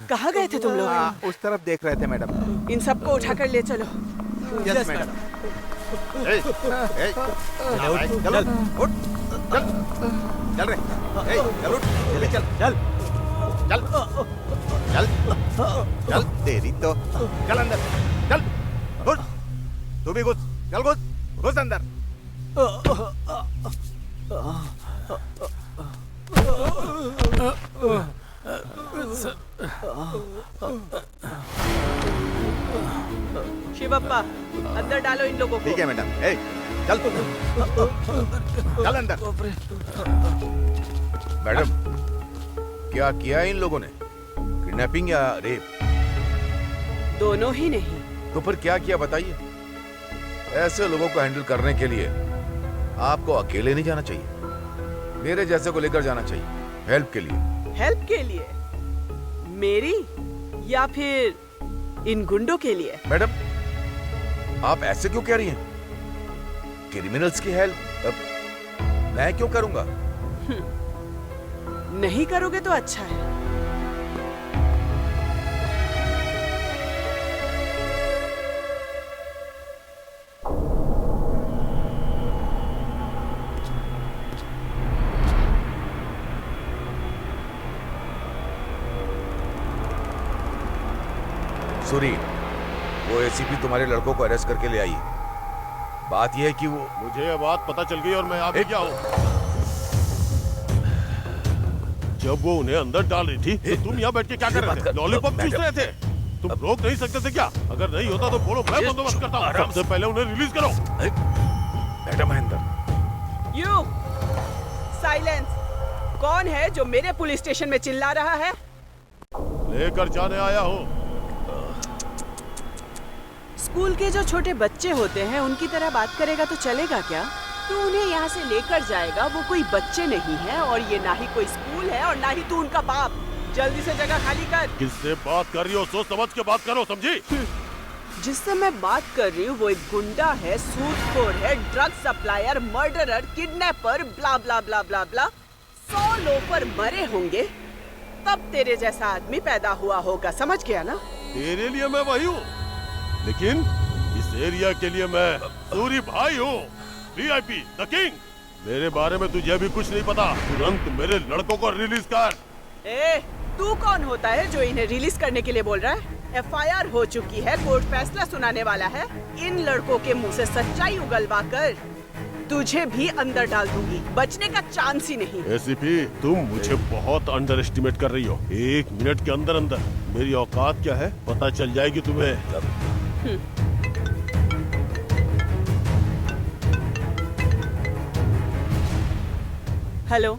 कहाँ गए थे तुम लोग? उस तरफ देख रहे थे मैडम। इन सबको उठाकर ले चलो। Yes madam. चल उठ, चल चल रे, चल उठ, जल्दी चल चल चल चल चल, तेरी तो चल अंदर, चल घुस, तू भी घुस, चल घुस, घुस अंदर। शिवप्पा, अंदर डालो इन लोगों को। ठीक है मैडम। ए, चल तू, चल अंदर। मैडम, क्या किया इन लोगों ने? किडनैपिंग या रेप? दोनों ही नहीं। तो फिर क्या किया बताइए? ऐसे लोगों को हैंडल करने के लिए आपको अकेले नहीं जाना चाहिए, मेरे जैसे को लेकर जाना चाहिए, हेल्प के लिए। हेल्प के लिए? मेरी या फिर इन गुंडों के लिए? मैडम, आप ऐसे क्यों कह रही हैं? क्रिमिनल्स की हेल्प मैं क्यों करूंगा? नहीं करोगे तो अच्छा है। सूरी, वो एसीपी तुम्हारे लड़कों को अरेस्ट करके ले आई है। बात यह है कि वो मुझे ये बात पता चल गई और मैं आ भी गया हूँ। जब वो उन्हें अंदर डाल रही थी तो तुम यहाँ बैठ के क्या कर रहे थे? लॉलीपॉप चूस रहे थे? तुम रोक नहीं सकते थे क्या? अगर नहीं होता तो बोलो, मैं बंदोबस्त करता हूँ। सबसे पहले उन्हें रिलीज करो। Madam Mahendra, you silence. कौन है जो मेरे पुलिस स्टेशन में चिल्ला रहा है? लेकर जाने आया हूँ। स्कूल के जो छोटे बच्चे होते हैं उनकी तरह बात करेगा तो चलेगा क्या? तू उन्हें यहाँ से लेकर जाएगा, वो कोई बच्चे नहीं है और ये ना ही कोई स्कूल है और ना ही तू उनका बाप। जल्दी से जगह खाली कर। किससे बात कर रही हो? सोच समझ के बात करो, समझी? जिससे मैं बात कर रही हूँ वो एक गुंडा है, सूटखोर है, ड्रग सप्लायर, मर्डरर, किडनैपर, ब्ला ब्ला ब्ला ब्ला ब्ला। 100 लोफर मरे होंगे तब तेरे जैसा आदमी पैदा हुआ होगा, समझ गया ना? तेरे लिए मैं वही हूँ, लेकिन इस एरिया के लिए मैं सूरी भाई हूँ, वीआईपी, द किंग। मेरे बारे में तुझे भी कुछ नहीं पता। तुरंत मेरे लड़कों को रिलीज कर। ए, तू कौन होता है जो इन्हें रिलीज करने के लिए बोल रहा है? एफआईआर हो चुकी है, कोर्ट फैसला सुनाने वाला है। इन लड़कों के मुंह से सच्चाई उगलवा कर तुझे भी अंदर डाल दूंगी, बचने का चांस ही नहीं। एसीपी, तुम मुझे बहुत अंडर एस्टिमेट कर रही हो। 1 मिनट के अंदर अंदर मेरी औकात क्या है पता चल जाएगी तुम्हें। हेलो,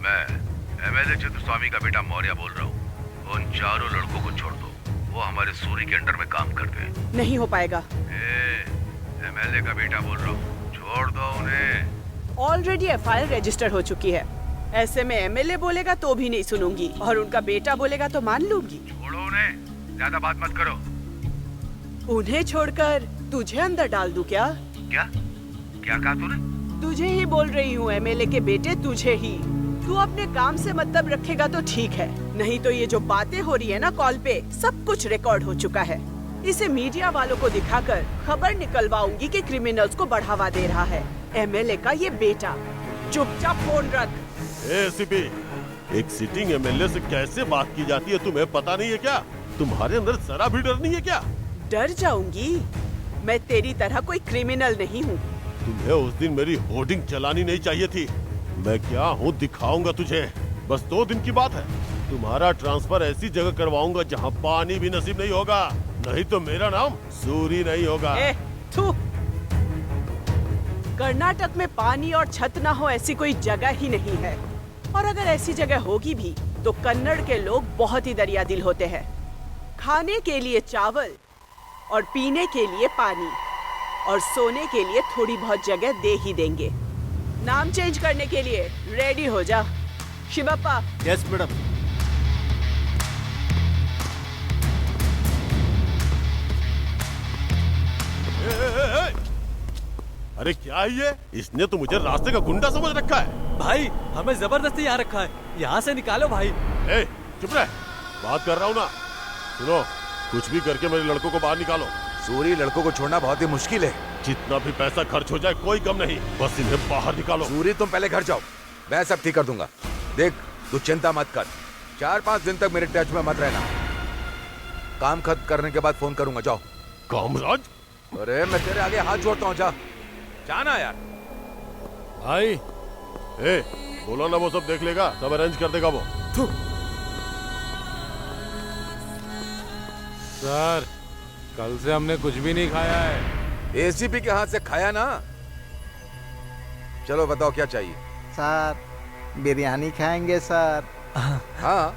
मैं एमएलए चित्तस्वामी का बेटा मौर्य बोल रहा हूँ। उन चारों लड़कों को छोड़ दो, वो हमारे सूरी के अंडर में काम करते हैं। नहीं हो पाएगा। एमएलए का बेटा बोल रहा हूँ, छोड़ दो उन्हें। ऑलरेडी एफआईआर रजिस्टर हो चुकी है। ऐसे में एमएलए बोलेगा तो भी नहीं सुनूंगी और उनका बेटा बोलेगा तो मान लूंगी। छोड़ो उन्हें, ज्यादा बात मत करो। उन्हें छोड़कर तुझे अंदर डाल दूं क्या? क्या क्या कहा तूने? तुझे ही बोल रही हूँ, एमएलए के बेटे, तुझे ही। तू अपने काम से मतलब रखेगा तो ठीक है, नहीं तो ये जो बातें हो रही है ना कॉल पे, सब कुछ रिकॉर्ड हो चुका है। इसे मीडिया वालों को दिखाकर खबर निकलवाऊंगी कि क्रिमिनल्स को बढ़ावा दे रहा है एमएलए का ये बेटा। चुपचाप फोन रख। एसीपी, एक सिटिंग एमएलए से कैसे बात की जाती है तुम्हें पता नहीं है क्या? तुम्हारे अंदर जरा भी डर नहीं है क्या? डर जाऊंगी? मैं तेरी तरह कोई क्रिमिनल नहीं हूँ। तुम्हें उस दिन मेरी होर्डिंग चलानी नहीं चाहिए थी। मैं क्या हूँ दिखाऊंगा तुझे। बस 2 दिन की बात है। तुम्हारा ट्रांसफर ऐसी जगह करवाऊंगा जहाँ पानी भी नसीब नहीं होगा, नहीं तो मेरा नाम सूरी नहीं होगा। थू। कर्नाटक में पानी और छत ना हो ऐसी कोई जगह ही नहीं है, और अगर ऐसी जगह होगी भी तो कन्नड़ के लोग बहुत ही दरियादिल होते हैं। खाने के लिए चावल और पीने के लिए पानी और सोने के लिए थोड़ी बहुत जगह दे ही देंगे। नाम चेंज करने के लिए रेडी हो जा। शिवप्पा। Yes madam. अरे क्या है ये? इसने तो मुझे रास्ते का गुंडा समझ रखा है। भाई, हमें जबरदस्ती यहाँ रखा है, यहाँ से निकालो भाई। चुप रह, बात कर रहा हूँ ना। सुनो, कुछ भी करके मेरे लड़कों को बाहर निकालो। सूरी, लड़कों को छोड़ना बहुत ही मुश्किल है। जितना भी पैसा खर्च हो जाए कोई कम नहीं, बस इन्हें बाहर निकालो। सूरी, तुम पहले घर जाओ, मैं सब ठीक कर दूंगा। देख, तू चिंता मत कर, 4-5 दिन तक मेरे टच में मत रहना। काम खत्म करने के बाद फोन करूंगा, जाओ। कामराज? अरे मैं तेरे आगे हाथ जोड़ता हूँ, जा जाना यार। भाई, बोलो ना, वो सब देख लेगा, सब अरेंज कर देगा वो। सर, कल से हमने कुछ भी नहीं खाया है। एसीपी के हाथ से खाया ना। चलो बताओ क्या चाहिए। सर बिरयानी खाएंगे सर। हाँ,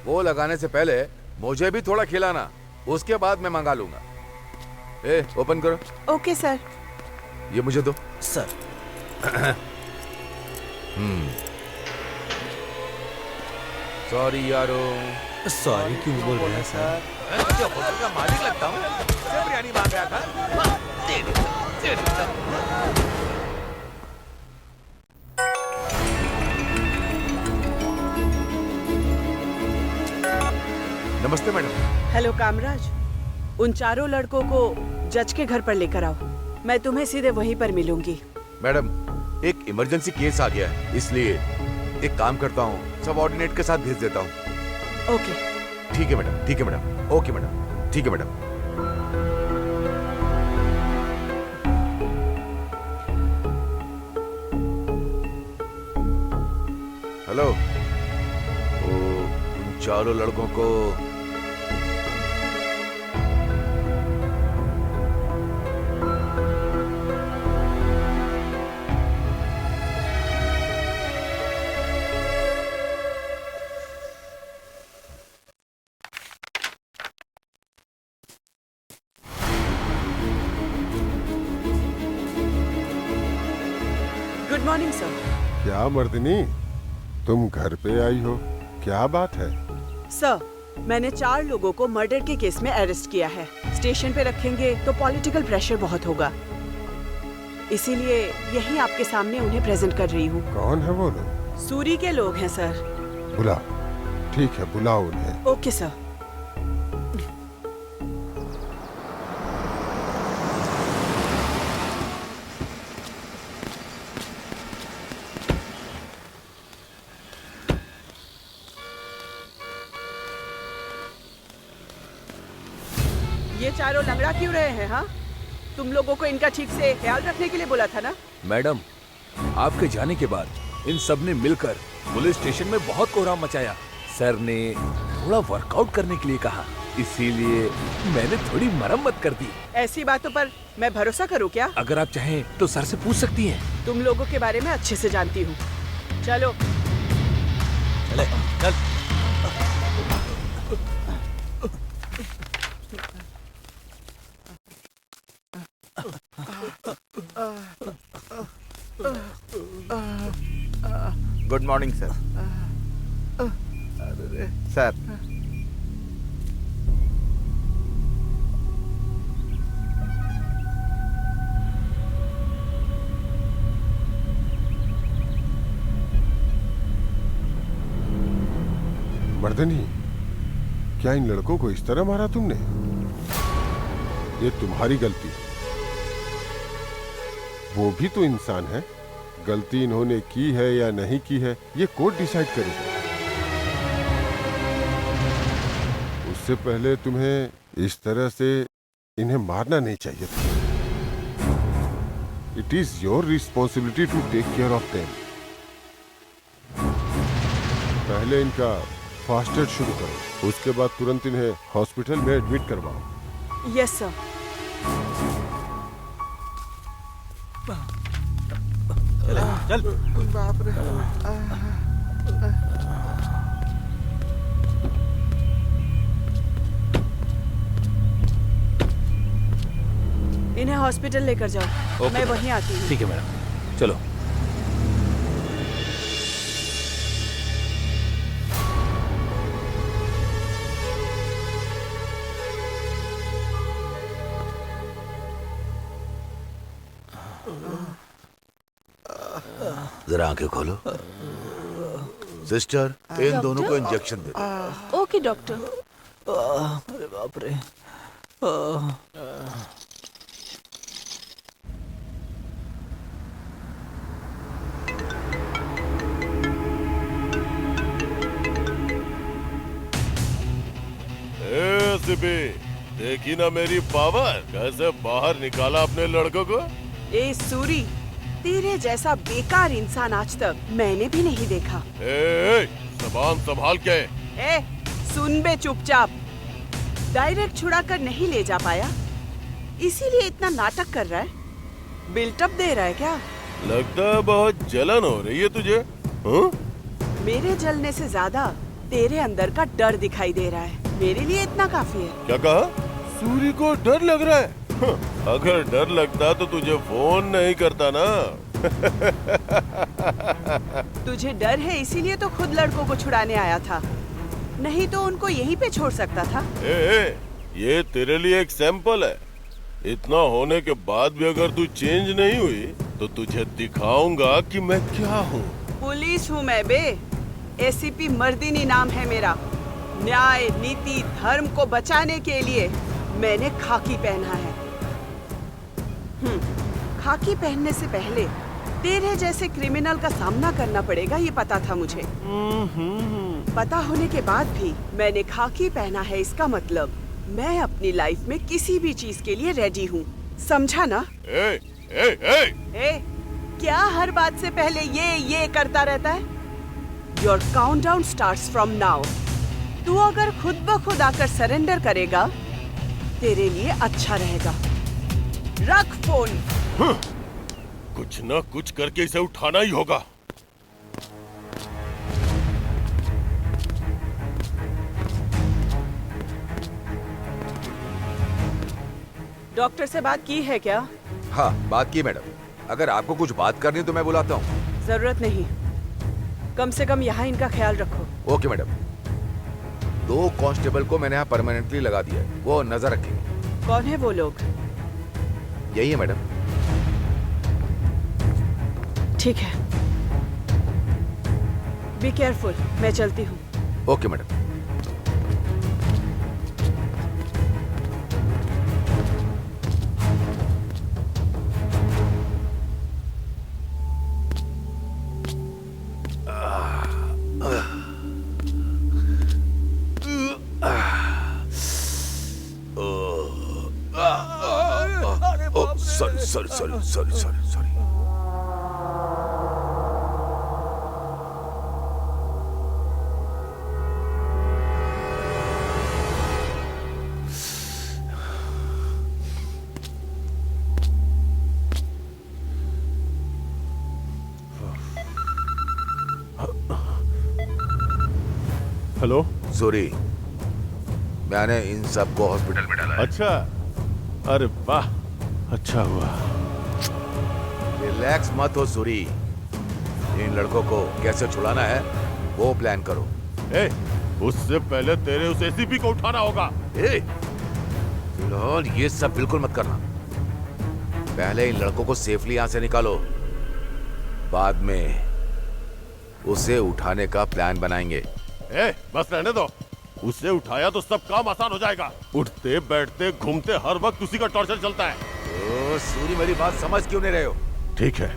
वो लगाने से पहले मुझे भी थोड़ा खिलाना, उसके बाद मैं मंगा लूंगा। ए, ओपन करो। Okay sir. ये मुझे दो। सर। सॉरी यारो। सॉरी क्यों बोल रहे हैं सर? जो होटल का मालिक लगता हूँ, मुझसे बिरयानी मांग गया था। नमस्ते मैडम। हेलो कामराज, उन चारों लड़कों को जज के घर पर लेकर आओ। मैं तुम्हें सीधे वहीं पर मिलूंगी। मैडम, एक इमरजेंसी केस आ गया है, इसलिए एक काम करता हूँ, सबऑर्डिनेट के साथ भेज देता हूँ। ओके। ठीक है मैडम, ठीक है मैडम, ओके मैडम, ठीक है मैडम। हेलो, उन चारों लड़कों को गुड मॉर्निंग सर। क्या मर्दनी, तुम घर पे आई हो, क्या बात है? सर, मैंने 4 लोगों को मर्डर के केस में अरेस्ट किया है। स्टेशन पे रखेंगे तो पॉलिटिकल प्रेशर बहुत होगा, इसीलिए यही आपके सामने उन्हें प्रेजेंट कर रही हूँ। कौन है वो लोग? सूरी के लोग हैं सर। बुला। ठीक है, बुलाओ उन्हें। Okay sir. ये चारों लंगड़ा क्यों रहे हैं? हाँ, तुम लोगों को इनका ठीक से ख्याल रखने के लिए बोला था ना? मैडम, आपके जाने के बाद इन सब ने मिलकर पुलिस स्टेशन में बहुत कोहराम मचाया। सर ने थोड़ा वर्कआउट करने के लिए कहा, इसीलिए मैंने थोड़ी मरम्मत कर दी। ऐसी बातों पर मैं भरोसा करूं क्या? अगर आप चाहें तो सर से पूछ सकती हैं। तुम लोगों के बारे में अच्छे से जानती हूँ। चलो चले, चल। Good morning sir. Sir, Mardini, क्या इन लड़कों को इस तरह मारा तुमने? ये तुम्हारी गलती है। वो भी तो इंसान है। गलती इन्होंने की है या नहीं की है, ये कोर्ट डिसाइड करेगा। उससे पहले तुम्हें इस तरह से इन्हें मारना नहीं चाहिए था। It is your responsibility to take care of them. पहले इनका फर्स्ट एड शुरू करो, उसके बाद तुरंत इन्हें हॉस्पिटल में एडमिट करवाओ। Yes sir. चल। बाप रे। इन्हें हॉस्पिटल लेकर जाओ। मैं वहीं आती हूँ। ठीक है मैडम, चलो। जरा आंखें खोलो। सिस्टर, इन दोनों को इंजेक्शन दे दो। Okay doctor. अरे बाप रे। देखी ना मेरी पावर, कैसे बाहर निकाला अपने लड़कों को। ए सूरी, तेरे जैसा बेकार इंसान आज तक मैंने भी नहीं देखा। ए, ज़बान संभाल के। ए, सुन बे चुपचाप। डायरेक्ट छुड़ा कर नहीं ले जा पाया, इसीलिए इतना नाटक कर रहा है। बिल्टअप दे रहा है क्या? लगता है बहुत जलन हो रही है तुझे। हाँ? मेरे जलने से ज्यादा तेरे अंदर का डर दिखाई दे रहा है। मेरे लिए इतना काफी है। क्या कहा? सूरी को डर लग रहा है? हाँ, अगर डर लगता तो तुझे फोन नहीं करता ना। तुझे डर है इसीलिए तो खुद लड़कों को छुड़ाने आया था, नहीं तो उनको यहीं पे छोड़ सकता था। ये तेरे लिए एक सैंपल है। इतना होने के बाद भी अगर तू चेंज नहीं हुई तो तुझे दिखाऊंगा कि मैं क्या हूँ। पुलिस हूँ मैं बे। एसीपी मर्दिनी नाम है मेरा। न्याय, नीति, धर्म को बचाने के लिए मैंने खाकी पहना है। खाकी पहनने से पहले तेरे जैसे क्रिमिनल का सामना करना पड़ेगा, ये पता था मुझे। पता होने के बाद भी मैंने खाकी पहना है, इसका मतलब मैं अपनी लाइफ में किसी भी चीज के लिए रेडी हूँ, समझा ना? क्या हर बात से पहले ये करता रहता है? Your countdown starts from now. तू अगर खुद ब खुद आकर सरेंडर करेगा, तेरे लिए अच्छा रहेगा। रख फोन। कुछ ना कुछ करके इसे उठाना ही होगा। डॉक्टर से बात की है क्या? हाँ, बात की मैडम। अगर आपको कुछ बात करनी है तो मैं बुलाता हूँ। जरूरत नहीं, कम से कम यहाँ इनका ख्याल रखो। Okay madam. 2 कांस्टेबल को मैंने यहाँ परमानेंटली लगा दिया है, वो नजर रखेंगे। कौन है वो लोग? यही है मैडम। ठीक है, बी केयरफुल, मैं चलती हूँ। Okay madam. Sorry. Hello Suri, मैंने इन सबको हॉस्पिटल में डाला है। अच्छा, अरे वाह, अच्छा हुआ। रिलैक्स मत हो सूरी, इन लड़कों को कैसे छुड़ाना है वो प्लान करो। उससे पहले तेरे उस एसीपी को उठाना होगा। फिलहाल ये सब बिल्कुल मत करना। पहले इन लड़कों को सेफली यहाँ से निकालो, बाद में उसे उठाने का प्लान बनाएंगे। बस रहने दो। उसे उठाया तो सब काम आसान हो जाएगा। उठते बैठते घूमते हर वक्त उसी का टॉर्चर चलता है। सूरी, मेरी बात समझ क्यों नहीं रहे हो? ठीक है,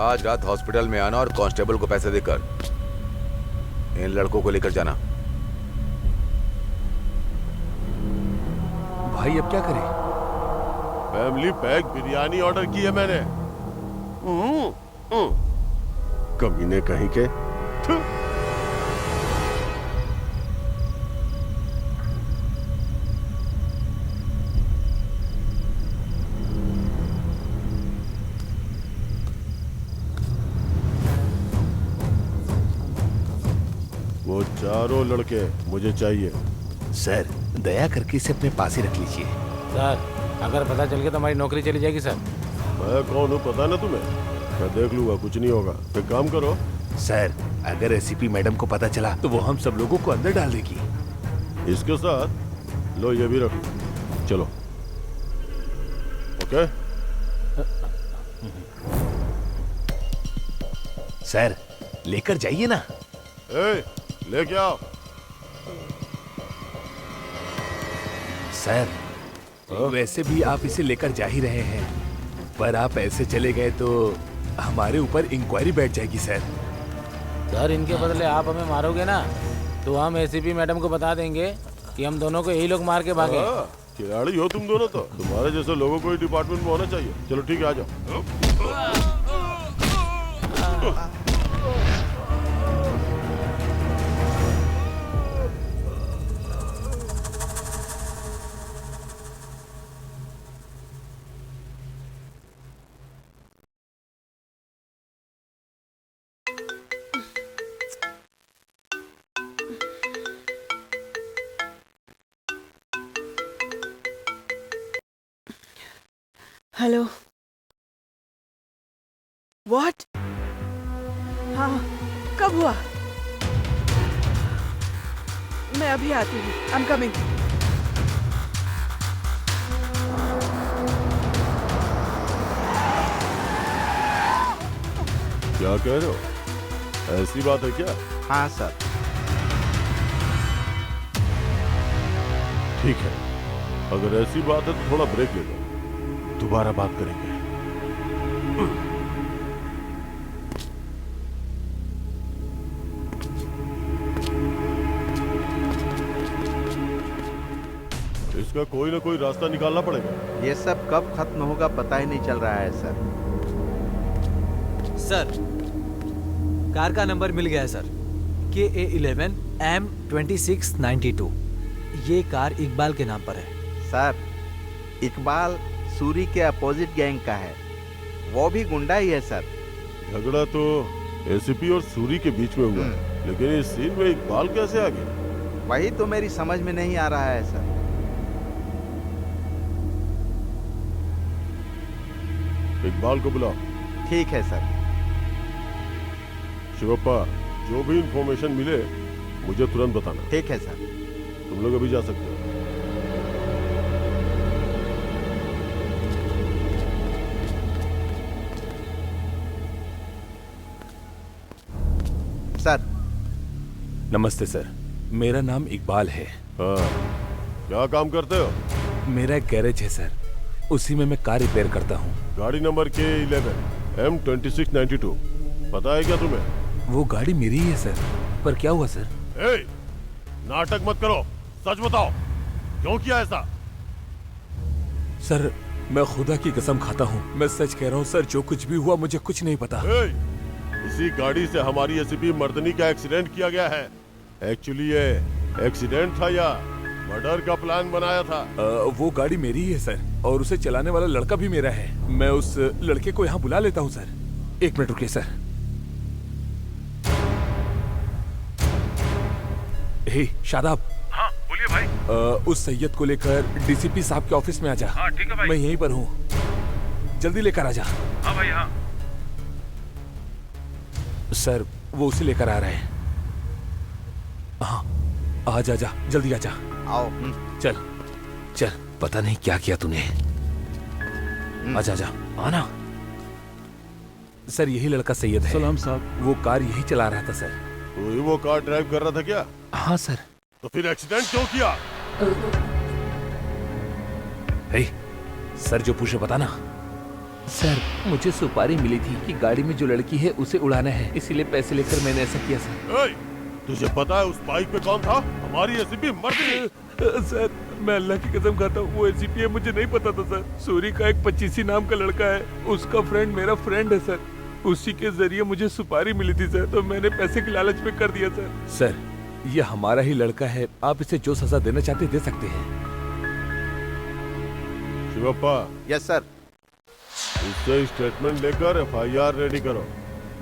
आज रात हॉस्पिटल में आना और कांस्टेबल को पैसे देकर इन लड़कों को लेकर जाना। भाई अब क्या करें? फैमिली पैक बिरयानी ऑर्डर की है मैंने। कमीने कहीं के। वो चारों लड़के मुझे चाहिए। सर, दया करके इसे अपने पास ही रख लीजिए। सर, अगर पता चल गया तो हमारी नौकरी चली जाएगी सर। मैं कौन हूँ पता ना तुम्हें? मैं देख लूंगा, कुछ नहीं होगा। एक काम करो सर, अगर एसीपी मैडम को पता चला तो वो हम सब लोगों को अंदर डाल देगी। इसके साथ लो, ये भी रख लो। चलो। ओके सर, लेकर जाइए ना। लेके आओ। सर, वैसे भी आप इसे लेकर जा ही रहे हैं, पर आप ऐसे चले गए तो हमारे ऊपर इंक्वायरी बैठ जाएगी सर। सर, इनके बदले आप हमें मारोगे ना तो हम एसीपी मैडम को बता देंगे कि हम दोनों को यही लोग मार के भागे। खिलाड़ी हो तुम दोनों, तो तुम्हारे जैसे लोगों को डिपार्टमेंट में होना चाहिए। चलो ठीक है, आ जाओ। हेलो। व्हाट? हाँ, कब हुआ? मैं अभी आती हूँ। I am coming. क्या कह रहे हो? ऐसी बात है क्या? हाँ सर। ठीक है, अगर ऐसी बात है तो थोड़ा ब्रेक ले लो, दोबारा बात करेंगे। इसका कोई ना कोई रास्ता निकालना पड़ेगा। ये सब कब खत्म होगा पता ही नहीं चल रहा है सर। सर, कार का नंबर मिल गया है सर, KA11M2692। ये कार इकबाल के नाम पर है। सर, इकबाल सूरी के अपोजिट गैंग का है, वो भी गुंडा ही है सर। झगड़ा तो एसीपी और सूरी के बीच में हुआ है, लेकिन इस सीन में इकबाल कैसे आ गया? वही तो मेरी समझ में नहीं आ रहा है सर। इकबाल को बुलाओ। ठीक है सर। शिवप्पा, जो भी इंफॉर्मेशन मिले मुझे तुरंत बताना। ठीक है सर। तुम लोग अभी जा सकते हो। सर। नमस्ते सर, मेरा नाम इकबाल है। हाँ, क्या काम करते हो? मेरा एक गैरेज है सर, उसी में मैं कार रिपेयर करता हूँ। गाड़ी नंबर KA11M2692 पता है क्या तुम्हें? वो गाड़ी मेरी ही है सर, पर क्या हुआ सर? नाटक मत करो, सच बताओ, क्यों किया ऐसा? सर, मैं खुदा की कसम खाता हूँ, मैं सच कह रहा हूँ सर, जो कुछ भी हुआ मुझे कुछ नहीं पता। इसी गाड़ी से हमारी एसीपी मर्दनी का एक्सीडेंट किया गया है। एक्चुअली ये एक्सीडेंट था या मर्डर का प्लान बनाया था? वो गाड़ी मेरी ही है सर, और उसे चलाने वाला लड़का भी मेरा है। मैं उस लड़के को यहाँ बुला लेता हूँ सर। एक मिनट रुकिए सर। हे शादाब। हाँ बोलिए भाई। उस सैयद को लेकर डीसीपी साहब के ऑफिस में आजा। हाँ ठीक है भाई। मैं यहीं पर हूँ, जल्दी लेकर आजा। हाँ भाई हाँ। सर, वो उसे लेकर आ रहे हैं। हाँ, आजा जा, जल्दी आजा। आओ। चल चल, पता नहीं क्या किया तूने। आजा जा, आना। सर, यही लड़का सैयद है। सलाम साहब। वो कार यही चला रहा था सर। तो ही वो कार ड्राइव कर रहा था क्या? हाँ सर। तो फिर एक्सीडेंट क्यों किया? सर, जो पूछे बताना। सर, मुझे सुपारी मिली थी कि गाड़ी में जो लड़की है उसे उड़ाना है, इसीलिए पैसे लेकर मैंने ऐसा किया सर। तुझे पता है उस बाइक पे कौन था? हमारी एसीपी मर्दनी। सर, मैं अल्लाह की कसम खाता हूँ, वो एसीपी है, मुझे नहीं पता था सर। सूरी का एक 25 नाम का लड़का है, उसका फ्रेंड मेरा फ्रेंड है सर। उसी के जरिए मुझे सुपारी मिली थी सर, तो मैंने पैसे के लालच में कर दिया सर। सर, ये हमारा ही लड़का है, आप इसे जो सजा देना चाहते दे सकते हैं। शिवप्पा। Yes sir. इससे स्टेटमेंट लेकर FIR रेडी करो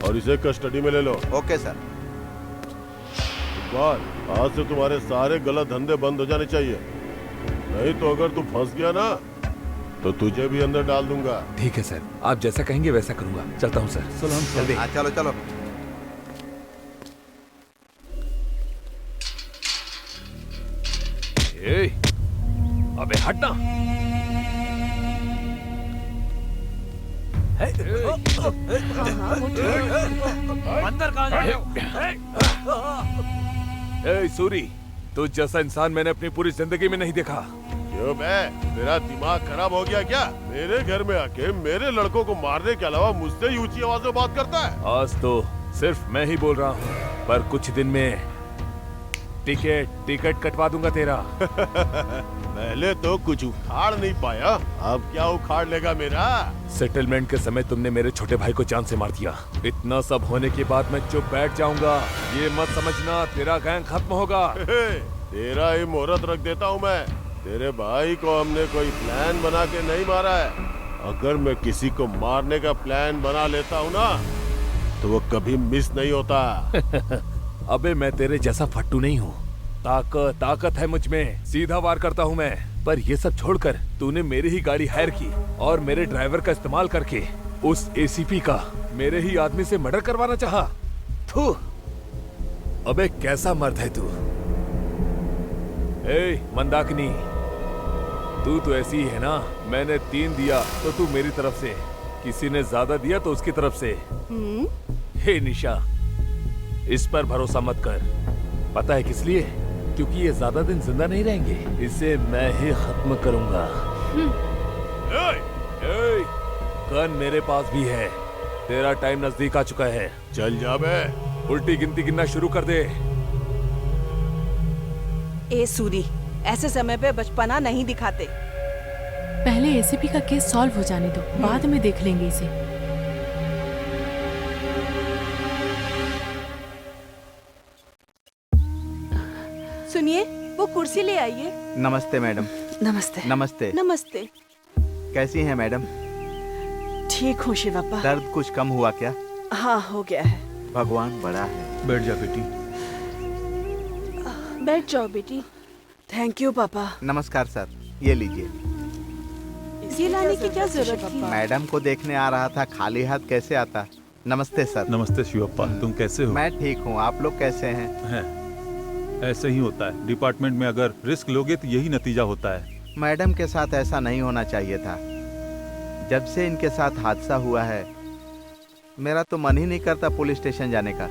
और इसे कस्टडी में ले लो। Okay sir. इकबाल, आज से तुम्हारे सारे गलत धंधे बंद हो जाने चाहिए, नहीं तो अगर तू फंस गया ना तो तुझे भी अंदर डाल दूंगा। ठीक है सर, आप जैसा कहेंगे वैसा करूंगा। चलता हूँ सर। सलाम। जल्दी। हाँ चलो चलो। अबे हटना। अंदर कहाँ जा रहे हो? सूरी, तो जैसा इंसान मैंने अपनी पूरी जिंदगी में नहीं देखा। क्यों बे, तेरा दिमाग खराब हो गया क्या? मेरे घर में आके मेरे लड़कों को मारने के अलावा मुझसे ही ऊंची आवाज में बात करता है। आज तो सिर्फ मैं ही बोल रहा हूँ, पर कुछ दिन में टिकट कटवा दूंगा तेरा। पहले तो कुछ उखाड़ नहीं पाया, अब क्या उखाड़ लेगा मेरा? सेटलमेंट के समय तुमने मेरे छोटे भाई को जान से मार दिया। इतना सब होने के बाद मैं चुप बैठ जाऊंगा, ये मत समझना तेरा गैंग खत्म होगा। तेरा ही मुहूर्त रख देता हूँ मैं। तेरे भाई को हमने कोई प्लान बना के नहीं मारा है। अगर मैं किसी को मारने का प्लान बना लेता हूँ ना तो वो कभी मिस नहीं होता। अबे मैं तेरे जैसा फट्टू नहीं हूँ, ताकत है मुझ में, सीधा वार करता हूँ मैं। पर ये सब छोड़कर तूने मेरी ही गाड़ी हायर की और मेरे ड्राइवर का इस्तेमाल करके उस एसीपी का मेरे ही आदमी से मर्डर करवाना चाहा। थू, अबे कैसा मर्द है तू। ए मंदाकिनी, तू तो ऐसी ही है ना। मैंने 3 दिया तो तू मेरी तरफ से, किसी ने ज्यादा दिया तो उसकी तरफ से। हे निशा, इस पर भरोसा मत कर। पता है किस लिए? क्योंकि ये ज्यादा दिन जिंदा नहीं रहेंगे। इसे मैं ही खत्म करूंगा। गन मेरे पास भी है। तेरा टाइम नजदीक आ चुका है। चल जा बे। उल्टी गिनती गिनना शुरू कर दे। ए सूरी, ऐसे समय पे बचपना नहीं दिखाते। पहले एसीपी का केस सॉल्व हो जाने दो, बाद में देख लेंगे इसे। सुनिए, वो कुर्सी ले आइए। नमस्ते मैडम। नमस्ते। नमस्ते। नमस्ते। कैसी हैं मैडम? ठीक हूँ शिवप्पा। दर्द कुछ कम हुआ क्या? हाँ, हो गया है। भगवान बड़ा है। बैठ जा बेटी। बैठ जाओ बेटी। थैंक यू पापा। नमस्कार सर, ये लीजिए। ये लाने की क्या जरूरत थी? मैडम को देखने आ रहा था, खाली हाथ कैसे आता। नमस्ते सर। नमस्ते शिवप्पा, तुम कैसे हो? मैं ठीक हूँ, आप लोग कैसे हैं? ऐसे ही होता है। डिपार्टमेंट में अगर रिस्क लोगे तो यही नतीजा होता है। मैडम के साथ ऐसा नहीं होना चाहिए था। जब से इनके साथ हादसा हुआ है, मेरा तो मन ही नहीं करता पुलिस स्टेशन जाने का।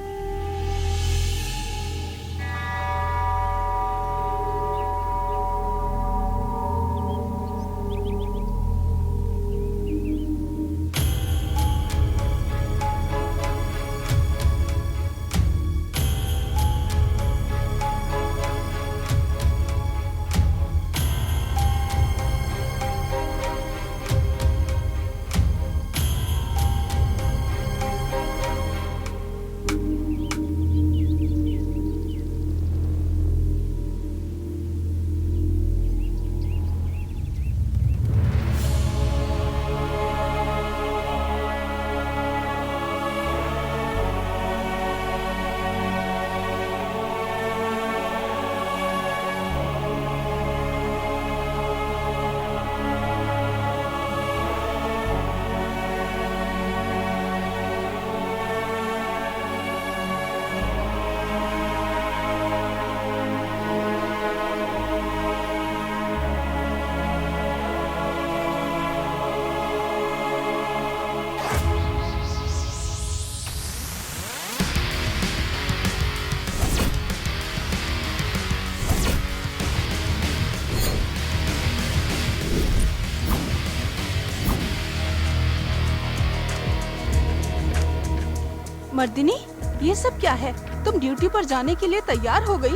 मर्दिनी, ये सब क्या है? तुम ड्यूटी पर जाने के लिए तैयार हो गई?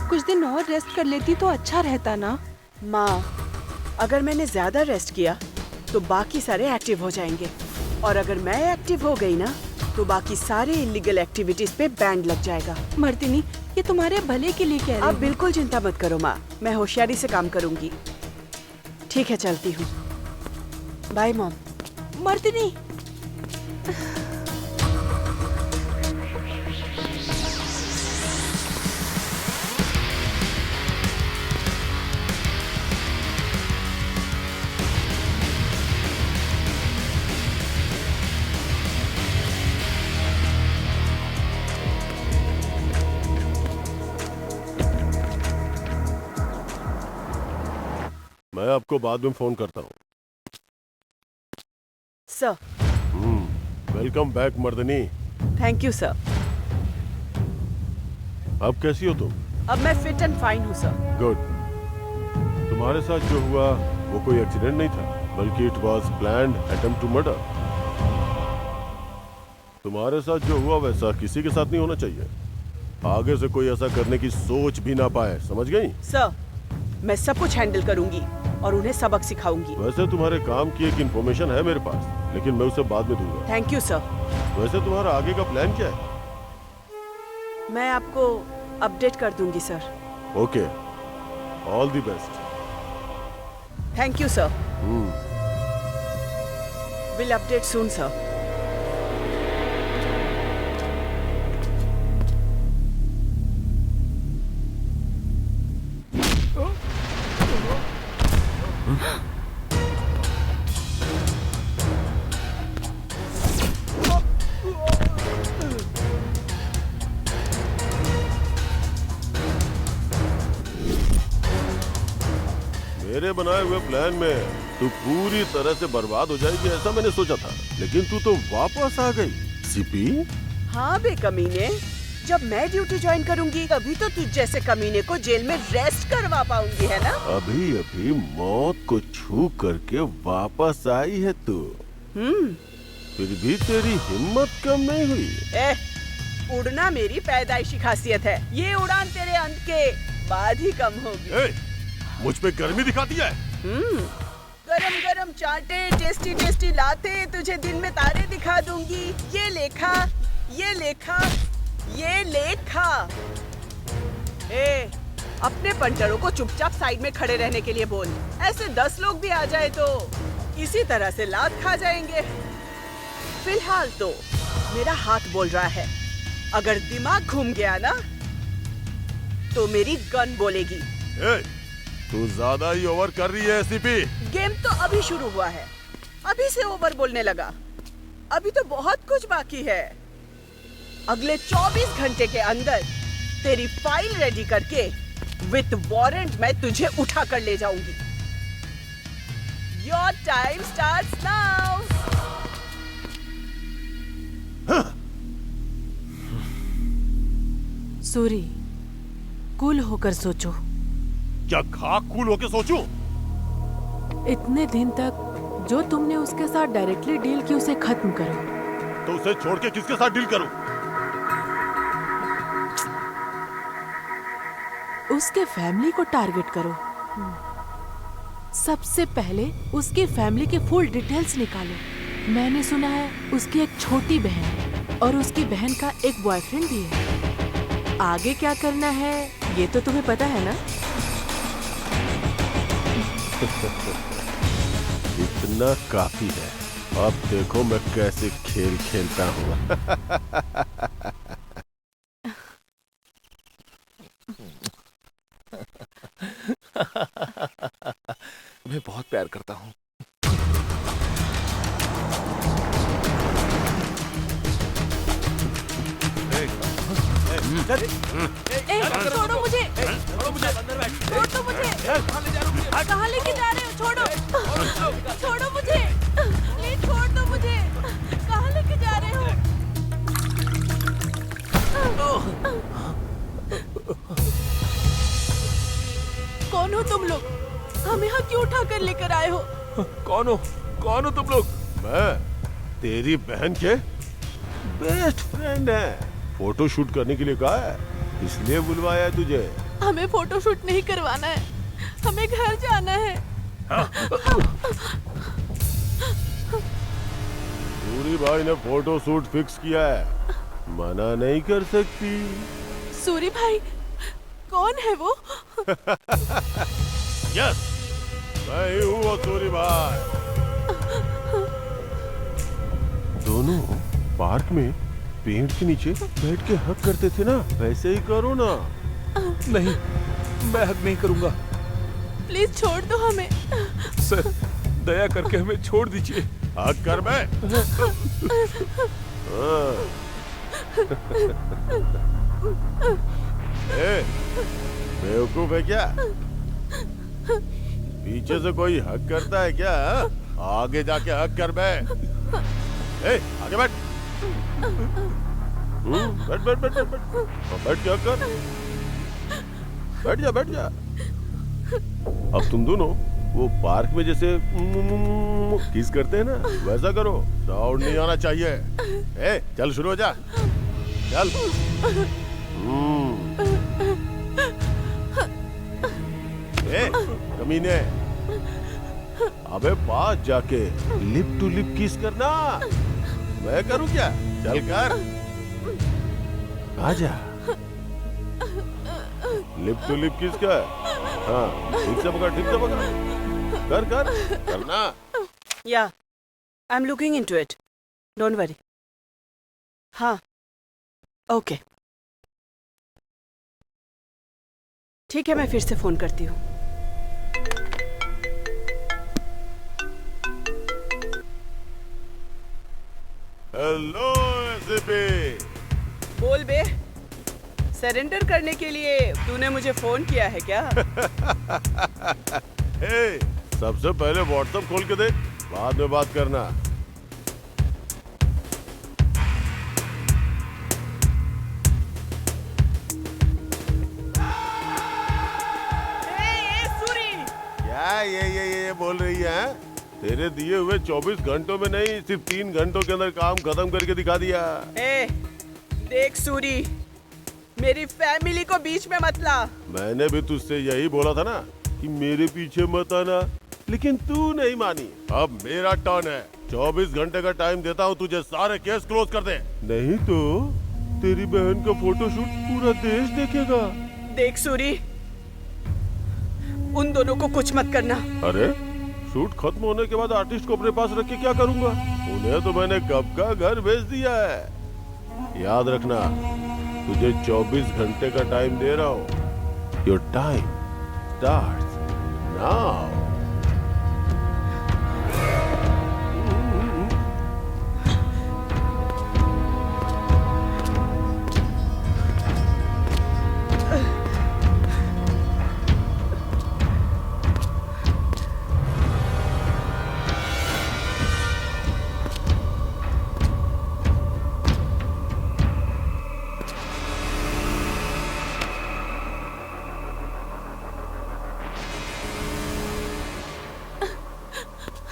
कुछ दिन और रेस्ट कर लेती तो अच्छा रहता ना। माँ, अगर मैंने ज्यादा रेस्ट किया तो बाकी सारे एक्टिव हो जाएंगे, और अगर मैं एक्टिव हो गई ना तो बाकी सारे इलीगल एक्टिविटीज पे बैंड लग जाएगा। मर्दिनी, ये तुम्हारे भले के लिए कह रही आप हूँ। बिल्कुल चिंता मत करो माँ, मैं होशियारी से काम करूंगी। ठीक है, चलती हूँ। Bye mom. मर्दिनी, मैं आपको बाद में फोन करता हूँ। Sir. Welcome back Mardini. Thank you sir. अब कैसी हो तुम? अब मैं फिट एंड फाइन हूँ सर। गुड। तुम्हारे साथ जो हुआ वो कोई एक्सीडेंट नहीं था, बल्कि it was planned attempt to murder. तुम्हारे साथ जो हुआ वैसा किसी के साथ नहीं होना चाहिए। आगे से कोई ऐसा करने की सोच भी ना पाए, समझ गई? सर, मैं सब कुछ हैंडल करूंगी और उन्हें सबक सिखाऊंगी। वैसे तुम्हारे काम की एक इन्फॉर्मेशन है मेरे पास, लेकिन मैं उसे बाद में दूंगा। Thank you sir. वैसे तुम्हारा आगे का प्लान क्या है? मैं आपको अपडेट कर दूंगी sir. Okay, all the best. Thank you sir. Will update soon sir. मेरे बनाए हुए प्लान में तू पूरी तरह से बर्बाद हो जाएगी ऐसा मैंने सोचा था, लेकिन तू तो वापस आ गई। सीपी? हाँ बे कमीने, जब मैं ड्यूटी ज्वाइन करूंगी तभी तो तुझ जैसे कमीने को जेल में रेस्ट करवा पाऊंगी, है ना? अभी अभी मौत को छू करके वापस आई है तू। फिर भी तेरी हिम्मत कम नहीं हुई। उड़ना मेरी पैदाइशी खासियत है, ये उड़ान तेरे अंत के बाद ही कम होगी। मुझ पे गर्मी दिखाती है। गरम गरम चाटे, टेस्टी टेस्टी लाते, तुझे दिन में तारे दिखा दूंगी। ये लेखा, ये लेखा, ये लेखा। अपने पंटरों को चुपचाप साइड में खड़े रहने के लिए बोल। ऐसे 10 लोग भी आ जाए तो इसी तरह से लात खा जाएंगे। फिलहाल तो मेरा हाथ बोल रहा है, अगर दिमाग घूम गया ना तो मेरी गन बोलेगी। तू ज्यादा ही ओवर कर रही है सीपी। गेम तो अभी शुरू हुआ है, अभी से ओवर बोलने लगा। अभी तो बहुत कुछ बाकी है। अगले 24 घंटे के अंदर तेरी फाइल रेडी करके विथ वारंट मैं तुझे उठा कर ले जाऊंगी। Your time starts now. Suri, cool होकर सोचो। क्या खाक कूल होके सोचूं? इतने दिन तक जो तुमने उसके साथ डायरेक्टली डील की उसे खत्म करो। तो उसे छोड़ के किसके साथ डील करूं? उसके फैमिली को टारगेट करो। सबसे पहले उसकी फैमिली के फुल डिटेल्स निकालो। मैंने सुना है उसकी एक छोटी बहन और उसकी बहन का एक बॉयफ्रेंड भी है। आगे क्या करना है ये तो तुम्हें पता है ना? इतना काफी है। अब देखो मैं कैसे खेल खेलता हूँ। मैं बहुत प्यार करता हूँ। छोड़ो मुझे, छोड़ दो मुझे। कहाँ लेके जा रहे हो? छोड़ो, छोड़ो मुझे, प्लीज छोड़ दो मुझे। कहाँ लेके जा रहे हो? कौन हो तुम लोग? हमें यहाँ क्यों उठा कर लेकर आए हो? कौन हो तुम लोग? मैं तेरी बहन के बेस्ट फ्रेंड है। फोटो शूट करने के लिए कहा है, इसलिए बुलवाया है तुझे। हमें फोटो शूट नहीं करवाना है, हमें घर जाना है। सूरी भाई ने फोटो शूट फिक्स किया है, मना नहीं कर सकती। सूरी भाई कौन है वो? यस, मैं ही हूँ वो सूरी भाई। दोनों पार्क में पेड़ के नीचे बैठ के हक करते थे ना, वैसे ही करो ना। नहीं, मैं हक नहीं करूंगा। प्लीज छोड़ दो हमें। सर, दया करके हमें छोड़ दीजिए। हक कर बे। बेवकूफ है क्या? पीछे से कोई हक करता है क्या? आगे जाके हक कर बे। आगे बैठ। बैठ बैठ बैठ बैठ बैठ क्या कर? बैठ जा। अब तुम दोनों वो पार्क में जैसे किस करते हैं ना, वैसा करो। साउंड नहीं आना चाहिए। चल शुरू हो जा, चल। कमीने, अबे पास जाके लिप टू लिप किस करना। मैं करूं क्या? चल कर, आजा। लिप टू लिप किस का? हाँ, ठीक से पकड़, ठीक से पकड़। कर करना। या, I am looking into it, don't worry. हाँ, ओके, ठीक है, मैं फिर से फोन करती हूँ। Hello ACP. बोल बे, सरेंडर करने के लिए तूने मुझे फोन किया है क्या? ए, सबसे पहले व्हाट्सएप खोल के देख, बाद में बात करना। क्या ये बोल रही है? तेरे दिए हुए 24 घंटों में नहीं, सिर्फ 3 घंटों के अंदर काम खत्म करके दिखा दिया। देख सूरी, मेरी फैमिली को बीच में मत ला। मैंने भी तुझसे यही बोला था ना कि मेरे पीछे मत आना, लेकिन तू नहीं मानी। अब मेरा टर्न है, 24 घंटे का टाइम देता हूँ तुझे, सारे केस क्लोज कर दे, नहीं तो तेरी बहन का फोटोशूट पूरा देश देखेगा। देख सूरी, उन दोनों को कुछ मत करना। अरे शूट खत्म होने के बाद आर्टिस्ट को अपने पास रख के क्या करूंगा? उन्हें तो मैंने कब का घर भेज दिया है। याद रखना, तुझे 24 घंटे का टाइम दे रहा हूँ। Your time starts now.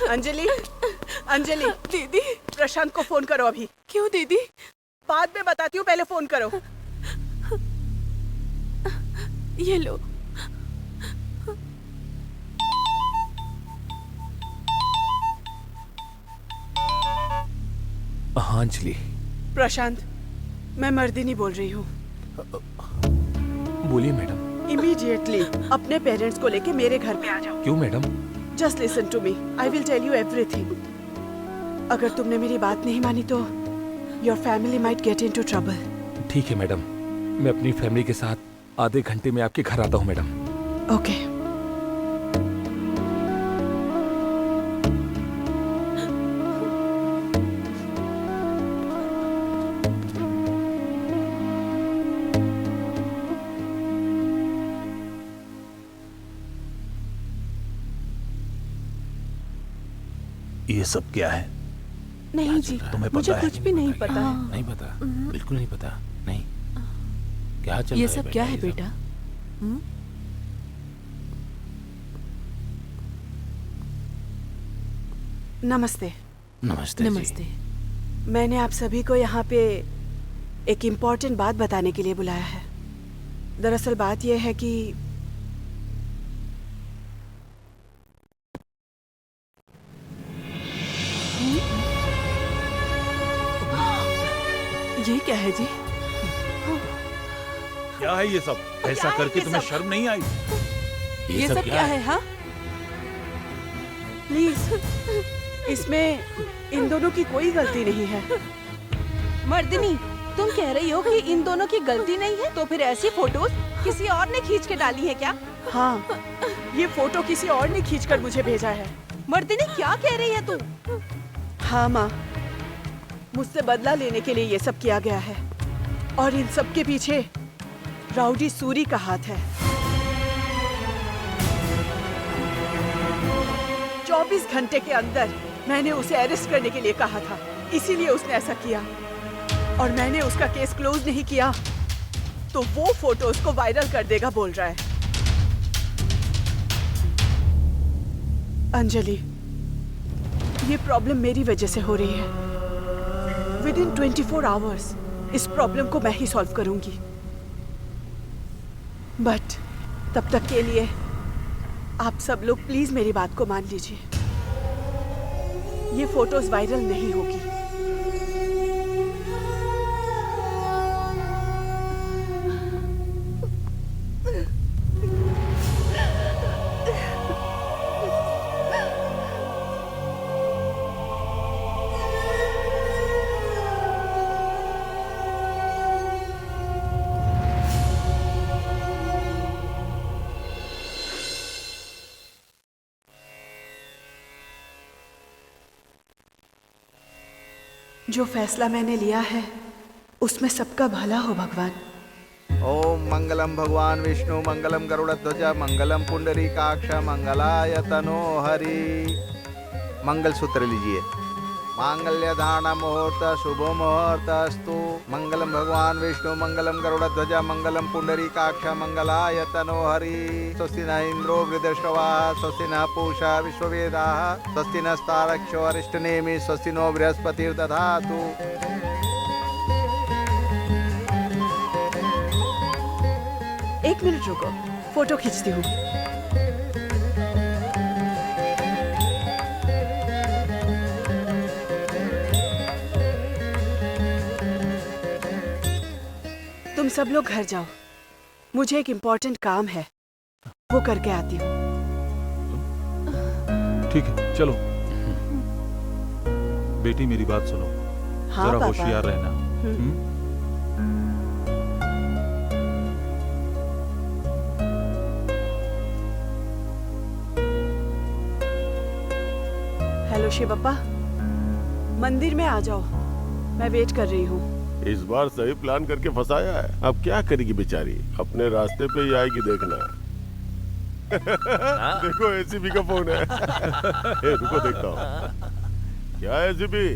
Anjali, Anjali दीदी, प्रशांत को फोन करो अभी। क्यों दीदी? बाद में बताती हूँ, पहले फोन करो। ये लो। हाँ अंजलि। प्रशांत, मैं मर्दिनी बोल रही हूँ। बोलिए मैडम। इमीडिएटली अपने पेरेंट्स को लेके मेरे घर पे आ जाओ। क्यों madam? Just listen to me. I will tell you everything. अगर तुमने मेरी बात नहीं मानी तो your family might get into trouble. ठीक है मैडम, मैं अपनी फैमिली के साथ आधे घंटे में आपके घर आता हूँ मैडम। ओके। ये सब क्या है? नहीं जी, तुम्हें मुझे पता है? कुछ भी नहीं पता। नहीं पता, बिल्कुल नहीं पता। नहीं, क्या चल ये रहा है सब क्या है ये सब? बेटा? नमस्ते। नमस्ते जी। नमस्ते। मैंने आप सभी को यहाँ पे एक इम्पोर्टेंट बात बताने के लिए बुलाया है। दरअसल बात यह है कि ये क्या है जी? क्या है ये सब? ऐसा करके तुम्हें शर्म नहीं आई? ये सब क्या है? हाँ, प्लीज, इसमें इन दोनों की कोई गलती नहीं है। मर्दिनी, तुम कह रही हो कि इन दोनों की गलती नहीं है, तो फिर ऐसी फोटोज किसी और ने खींच के डाली है क्या? हाँ, ये फोटो किसी और ने खींचकर मुझे भेजा है। मर्दिनी, क्या कह रही है तू? हाँ माँ, मुझसे बदला लेने के लिए ये सब किया गया है, और इन सब के पीछे राउडी सूरी का हाथ है। 24 घंटे के अंदर मैंने उसे अरेस्ट करने के लिए कहा था, इसीलिए उसने ऐसा किया। और मैंने उसका केस क्लोज नहीं किया तो वो फोटोज को वायरल कर देगा बोल रहा है। अंजलि, ये प्रॉब्लम मेरी वजह से हो रही है। विदिन 24 आवर्स इस प्रॉब्लम को मैं ही सॉल्व करूंगी, बट तब तक के लिए आप सब लोग प्लीज मेरी बात को मान लीजिए। ये फोटोज वायरल नहीं होगी। जो फैसला मैंने लिया है उसमें सबका भला हो भगवान। ओम मंगलम भगवान विष्णु मंगलम गरुड़ध्वज मंगलम पुंडरीकाक्ष मंगलाय तनोहरि। मंगलसूत्र लीजिए। मांगल्य धारण मुहूर्त शुभ मुहूर्त अस्तु। मंगलम भगवान विष्णु मंगलम गरुड़ध्वज मंगलम पुंडरीकाक्ष मंगलाय तनोहरि। स्वस्ति न इंद्रो वृद्धश्रवाः स्वस्ति न पूषा विश्ववेदाः स्वस्ति नस्तारक्षो अरिष्टनेमि स्वस्ति नो बृहस्पतिर्दधातु। एक मिनट रुको, फोटो खींचती हूँ। तुम सब लोग घर जाओ, मुझे एक इम्पोर्टेंट काम है, वो करके आती हूँ। ठीक है, चलो। बेटी मेरी बात सुनो, हाँ, जरा पापा। होशियार रहना। हेलो शिवप्पा, मंदिर में आ जाओ, मैं वेट कर रही हूँ। इस बार सही प्लान करके फंसाया है। अब क्या करेगी बेचारी, अपने रास्ते पे ही आएगी देखना। देखो एसीपी का फोन है। ए, रुको देखता हूँ। क्या एसीपी,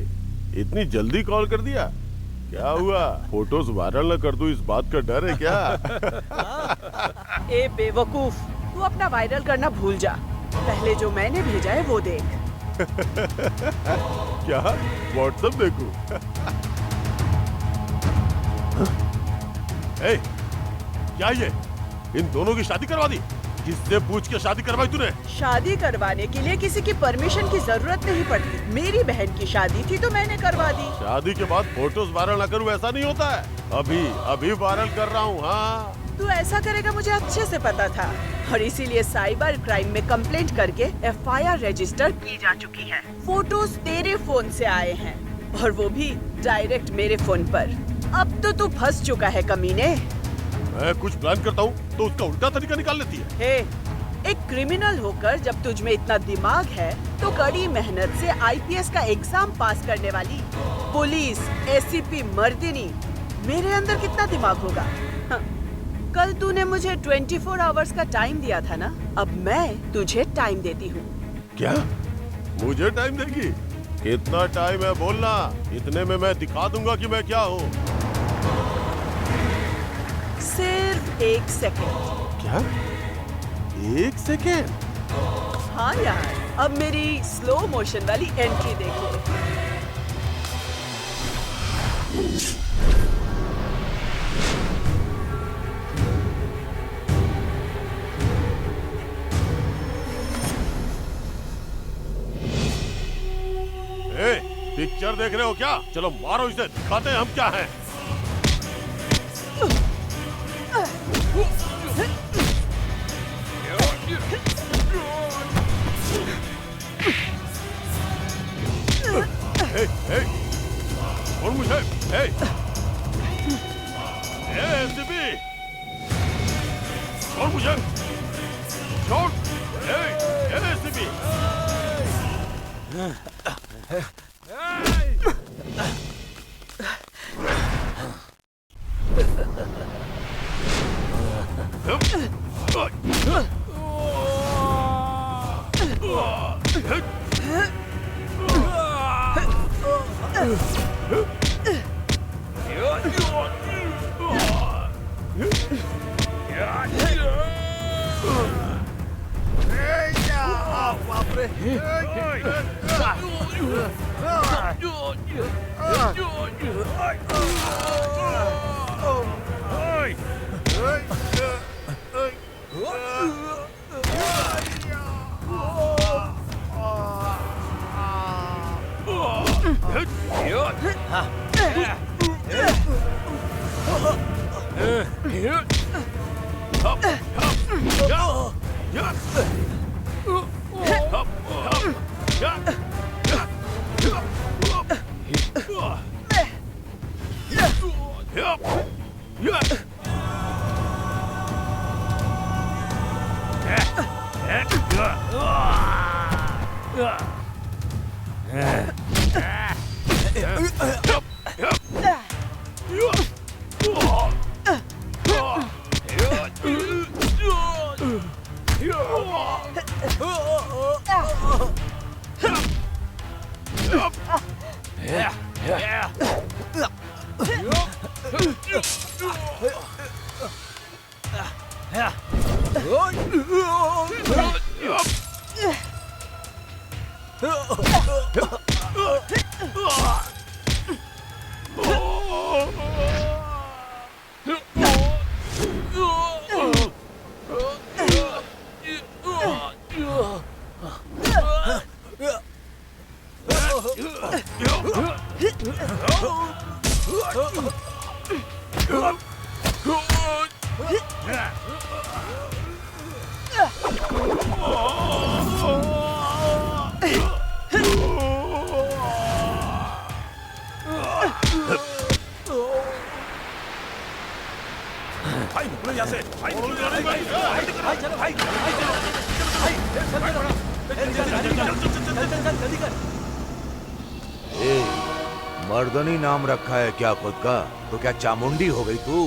इतनी जल्दी कॉल कर दिया? क्या हुआ, फोटोज वायरल न कर दूं इस बात का डर है क्या? ए बेवकूफ, तू अपना वायरल करना भूल जा, पहले जो मैंने भेजा है वो देख। क्या व्हाट्सएप देखूं? ए, क्या ये, इन दोनों की शादी करवा दी? किससे पूछ के शादी करवाई तूने? शादी करवाने के लिए किसी की परमिशन की जरूरत नहीं पड़ती। मेरी बहन की शादी थी तो मैंने करवा दी। शादी के बाद फोटोज वायरल न करूं ऐसा नहीं होता है। अभी वायरल कर रहा हूँ। हाँ, तू ऐसा करेगा मुझे अच्छे से पता था, और इसीलिए साइबर क्राइम में कंप्लेंट करके FIR रजिस्टर की जा चुकी है। फोटोज तेरे फोन से आए हैं, और वो भी डायरेक्ट मेरे फोन पर। अब तो तू फंस चुका है कमीने। मैं कुछ प्लान करता हूँ तो उसका उल्टा तरीका निकाल लेती है। हे, एक क्रिमिनल होकर जब तुझ में इतना दिमाग है तो कड़ी मेहनत से IPS का एग्जाम पास करने वाली पुलिस ACP मर्दिनी, मेरे अंदर कितना दिमाग होगा। हाँ, कल तूने मुझे 24 आवर्स का टाइम दिया था ना, अब मैं तुझे टाइम देती हूँ। क्या मुझे टाइम देगी? कितना टाइम है बोलना, इतने में मैं दिखा दूंगा कि मैं क्या हूँ। सिर्फ 1 सेकेंड। क्या 1 सेकेंड? हाँ यार, अब मेरी स्लो मोशन वाली एंट्री देखो। पिक्चर देख रहे हो क्या? चलो मारो इसे, दिखाते हैं हम क्या हैं। छोड़ मुझे। एसीपी, छोड़ मुझे, छोड़। एसीपी, भाई निकलो यहाँ से भाई मर्दनी नाम रखा है क्या खुद का? तो क्या चामुंडी हो गई तू?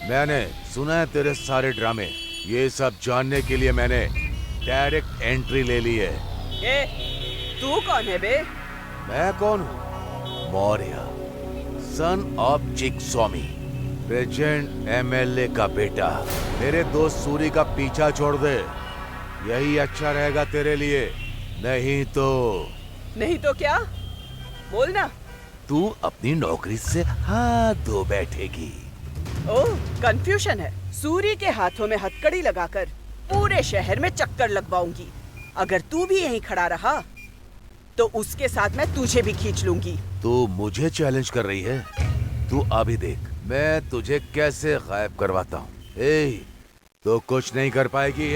मैंने सुना है तेरे सारे ड्रामे। ये सब जानने के लिए मैंने डायरेक्ट एंट्री ले ली है। तू कौन है बे? मैं कौन हूँ? Maurya, son of Chikkaswamy, present MLA का बेटा। मेरे दोस्त सूरी का पीछा छोड़ दे, यही अच्छा रहेगा तेरे लिए। नहीं तो क्या? बोल ना। तू अपनी नौकरी से हाथ धो बैठेगी। ओह, कंफ्यूजन है। सूरी के हाथों में हथकड़ी लगाकर पूरे शहर में चक्कर लगवाऊंगी। अगर तू भी यहीं खड़ा रहा तो उसके साथ मैं तुझे भी खींच लूंगी। तू मुझे चैलेंज कर रही है? तू अभी देख मैं तुझे कैसे गायब करवाता हूँ। तो कुछ नहीं कर पाएगी।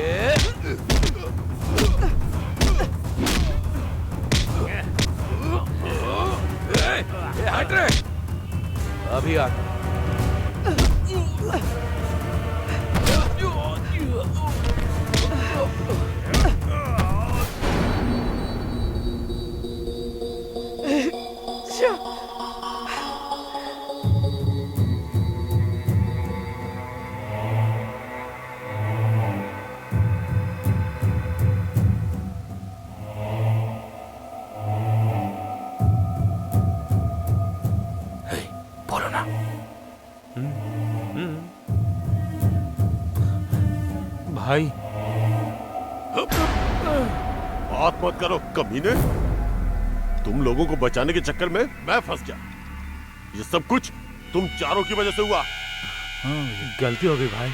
हट रे, अभी आ। बोलो ना। भाई बात मत करो कमीने। तुम लोगों को बचाने के चक्कर में मैं फंस गया। ये सब कुछ तुम चारों की वजह से हुआ। गलती हो गई भाई,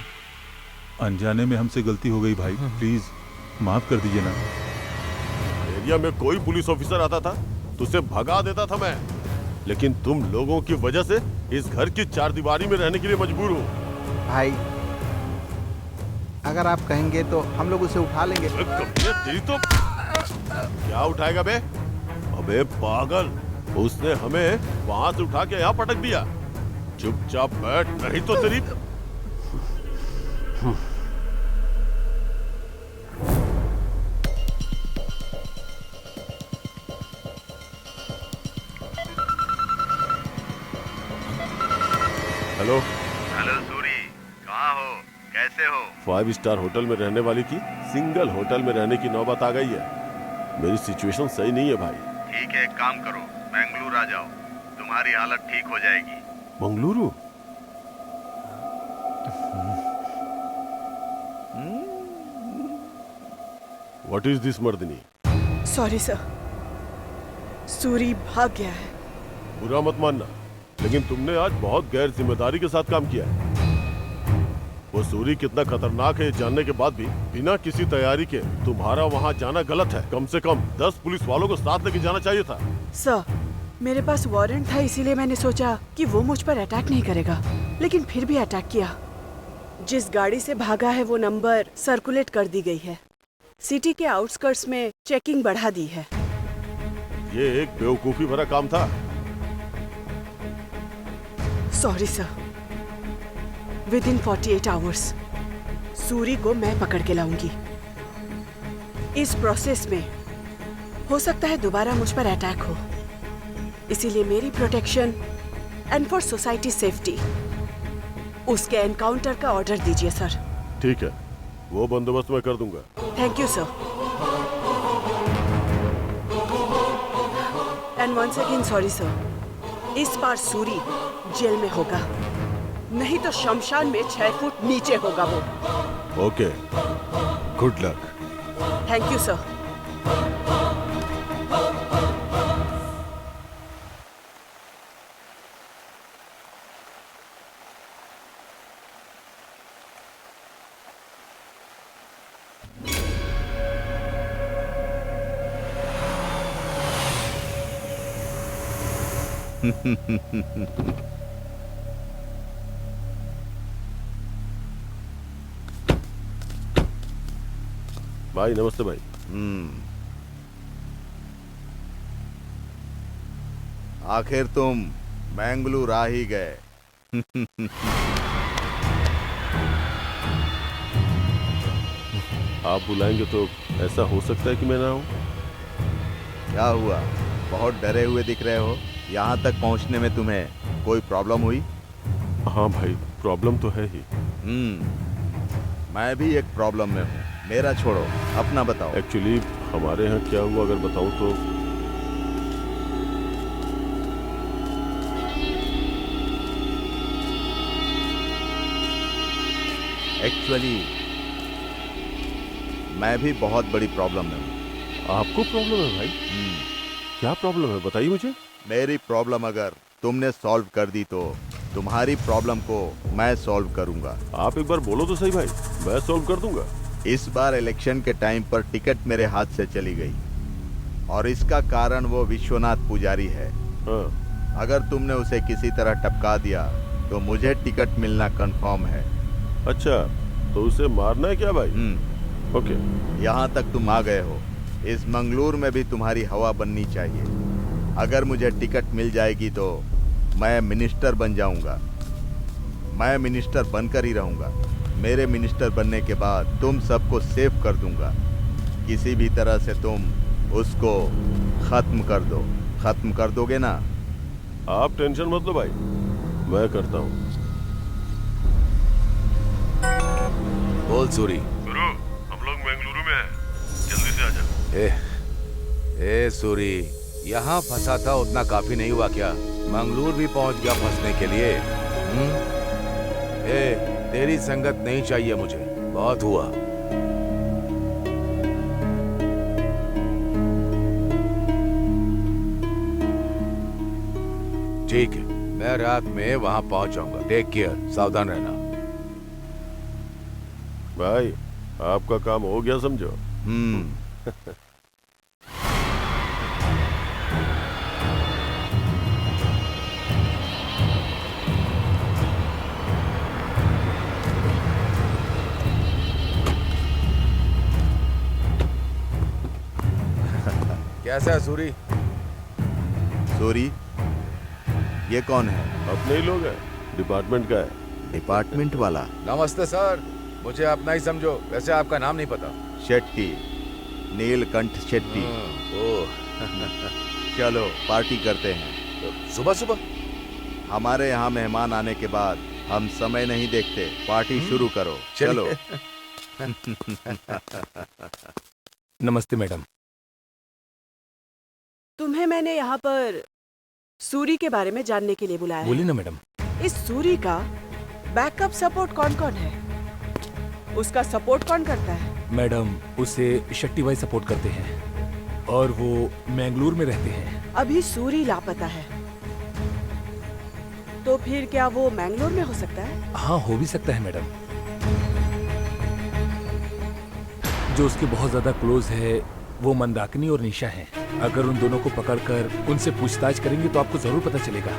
अनजाने में हमसे गलती हो गई भाई, प्लीज माफ कर दीजिए ना। एरिया में कोई पुलिस ऑफिसर आता था तो उसे भगा देता था मैं, लेकिन तुम लोगों की वजह से इस घर की चारदीवारी में रहने के लिए मजबूर हूँ। भाई अगर आप कहेंगे तो हम लोग उसे उठा लेंगे। तेरी तो क्या उठाएगा बे? अबे पागल, उसने हमें वहां से उठा के यहाँ पटक दिया। चुपचाप बैठ, नहीं तो तेरी। हेलो सूरी, कहाँ हो? कैसे हो? 5 स्टार होटल में रहने वाली की सिंगल होटल में रहने की नौबत आ गई है। मेरी सिचुएशन सही नहीं है भाई। ठीक है, एक काम करो, बेंगलुरु आ जाओ, तुम्हारी हालत ठीक हो जाएगी। Mangaluru? What is this Mardini? Sorry sir, Suri भाग गया है। बुरा मत मानना, लेकिन तुमने आज बहुत गैर जिम्मेदारी के साथ काम किया है। वो सूरी कितना खतरनाक है ये जानने के बाद भी बिना किसी तैयारी के तुम्हारा वहाँ जाना गलत है। कम से कम 10 पुलिस वालों को साथ लेके जाना चाहिए था। सर, मेरे पास वारंट था, इसीलिए मैंने सोचा कि वो मुझ पर अटैक नहीं करेगा, लेकिन फिर भी अटैक किया। जिस गाड़ी से भागा है वो नंबर सर्कुलेट कर दी गई है। सिटी के आउटस्कर्ट्स में चेकिंग बढ़ा दी है। ये एक बेवकूफी भरा काम था। Sorry sir, within 48 hours Suri को मैं पकड़ के लाऊंगी। इस प्रोसेस में हो सकता है दोबारा मुझ पर अटैक हो, इसीलिए मेरी protection and for society safety उसके एनकाउंटर का ऑर्डर दीजिए सर। ठीक है, वो बंदोबस्त मैं कर दूंगा। Thank you sir. And once again sorry sir. इस बार सूरी जेल में होगा, नहीं तो शमशान में 6 फुट नीचे होगा वो। Okay, good luck. Thank you sir. भाई नमस्ते भाई। आखिर तुम बेंगलुरु आ ही गए। आप बुलाएंगे तो ऐसा हो सकता है कि मैं ना आऊं। क्या हुआ, बहुत डरे हुए दिख रहे हो? यहाँ तक पहुँचने में तुम्हें कोई प्रॉब्लम हुई? हाँ भाई, प्रॉब्लम तो है ही। मैं भी एक प्रॉब्लम में हूँ। मेरा छोड़ो, अपना बताओ। एक्चुअली हमारे यहाँ क्या हुआ अगर बताऊं तो एक्चुअली मैं भी बहुत बड़ी प्रॉब्लम में हूँ। आपको प्रॉब्लम है भाई? क्या प्रॉब्लम है बताइए मुझे। मेरी प्रॉब्लम अगर तुमने सॉल्व कर दी तो तुम्हारी प्रॉब्लम को मैं सॉल्व करूंगा। आप एक बार बोलो तो सही भाई, मैं सॉल्व कर दूंगा। इस बार इलेक्शन के टाइम पर टिकट मेरे हाथ से चली गई और इसका कारण वो विश्वनाथ पुजारी है। हाँ। अगर तुमने उसे किसी तरह टपका दिया तो मुझे टिकट मिलना कंफर्म है। अच्छा, तो उसे मारना है क्या भाई? ओके। यहाँ तक तुम आ गए हो, इस मंगलूर में भी तुम्हारी हवा बननी चाहिए। अगर मुझे टिकट मिल जाएगी तो मैं मिनिस्टर बन जाऊंगा। मैं मिनिस्टर बनकर ही रहूंगा। मेरे मिनिस्टर बनने के बाद तुम सबको सेव कर दूंगा। किसी भी तरह से तुम उसको खत्म कर दो। खत्म कर दोगे ना? आप टेंशन मत लो भाई, मैं करता हूँ। बोल सूरी। गुरु, हम लोग बेंगलुरु में हैं, जल्दी से आजा। ए सूरी, यहाँ फंसा था उतना काफी नहीं हुआ क्या? मंगलूर भी पहुंच गया फंसने के लिए। तेरी संगत नहीं चाहिए मुझे, बहुत हुआ। ठीक है, मैं रात में वहां पहुंच जाऊंगा। टेक केयर, सावधान रहना। भाई आपका काम हो गया समझो। कैसा है सूरी? सूरी, ये कौन है? अपने ही लोग हैं, डिपार्टमेंट का है। डिपार्टमेंट वाला? नमस्ते सर, मुझे अपना ही समझो। वैसे आपका नाम नहीं पता। शेट्टी, नीलकंठ शेट्टी। ओह। चलो पार्टी करते हैं। सुबह सुबह? हमारे यहाँ मेहमान आने के बाद हम समय नहीं देखते। पार्टी शुरू करो। चलो। नमस्ते मैडम। तुम्हें मैंने यहाँ पर सूरी के बारे में जानने के लिए बुलाया है। बोलिए ना मैडम। इस सूरी का बैकअप सपोर्ट कौन कौन है? उसका सपोर्ट कौन करता है? मैडम, उसे शट्टी भाई सपोर्ट करते हैं और वो मैंगलोर में रहते हैं। अभी सूरी लापता है, तो फिर क्या वो मैंगलोर में हो सकता है? हाँ, हो भी सकता है मैडम। जो उसके बहुत ज्यादा क्लोज है वो मंदाकिनी और निशा हैं। अगर उन दोनों को पकड़कर उनसे पूछताछ करेंगे तो आपको जरूर पता चलेगा।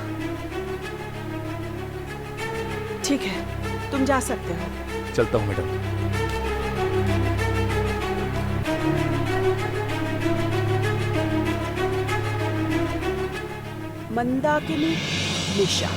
ठीक है, तुम जा सकते हो। चलता हूँ मैडम। मंदाकिनी, निशा।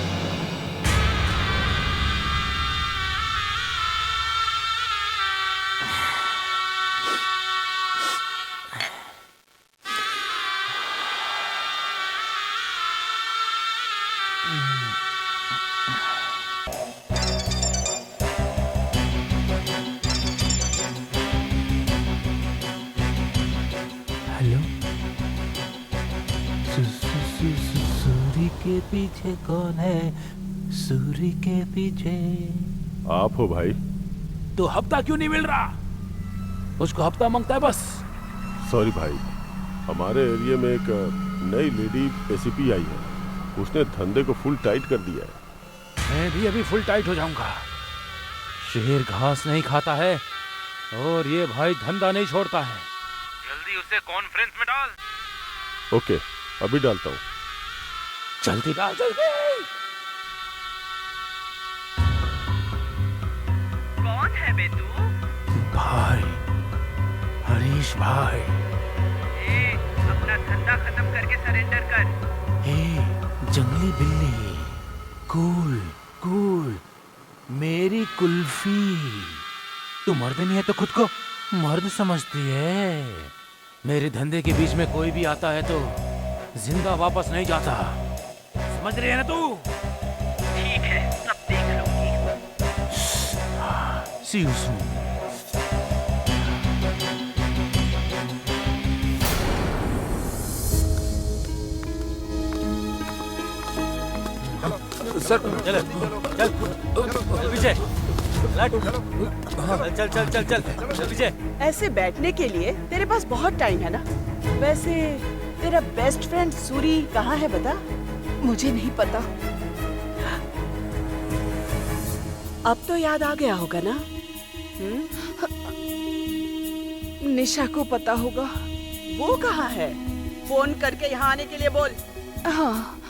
हेलो के पीछे कौन है, सूरी के पीछे? आप हो भाई? तो हफ्ता क्यों नहीं मिल रहा? उसको हफ्ता मांगता है बस। सॉरी भाई, हमारे एरिया में एक नई लेडी एसीपी आई है, उसने धंधे को फुल टाइट कर दिया है। मैं भी अभी फुल टाइट हो जाऊंगा। शेर घास नहीं खाता है और ये भाई धंधा नहीं छोड़ता है। जल्दी उसे कॉन्फ्रेंस में डाल। ओके, अभी डालता हूँ। जल्दी डाल जल्दी। कौन है बे तू? भाई, हरीश भाई। अपना धंधा खत्म करके सरेंडर कर। जंगली बिल्ली, कूल कूल, मेरी कुल्फी। तू मर्द नहीं है तो खुद को मर्द समझती है। मेरे धंधे के बीच में कोई भी आता है तो जिंदा वापस नहीं जाता, समझ रही है ना तू? ठीक है, सब देख लूंगी। See you soon. सर चल चल चल पीछे, चल चल चल चल चल पीछे। ऐसे बैठने के लिए तेरे पास बहुत टाइम है ना? वैसे तेरा बेस्ट फ्रेंड सूरी कहाँ है बता? मुझे नहीं पता। अब तो याद आ गया होगा ना? निशा को पता होगा। वो कहाँ है? फोन करके यहाँ आने के लिए बोल। हाँ।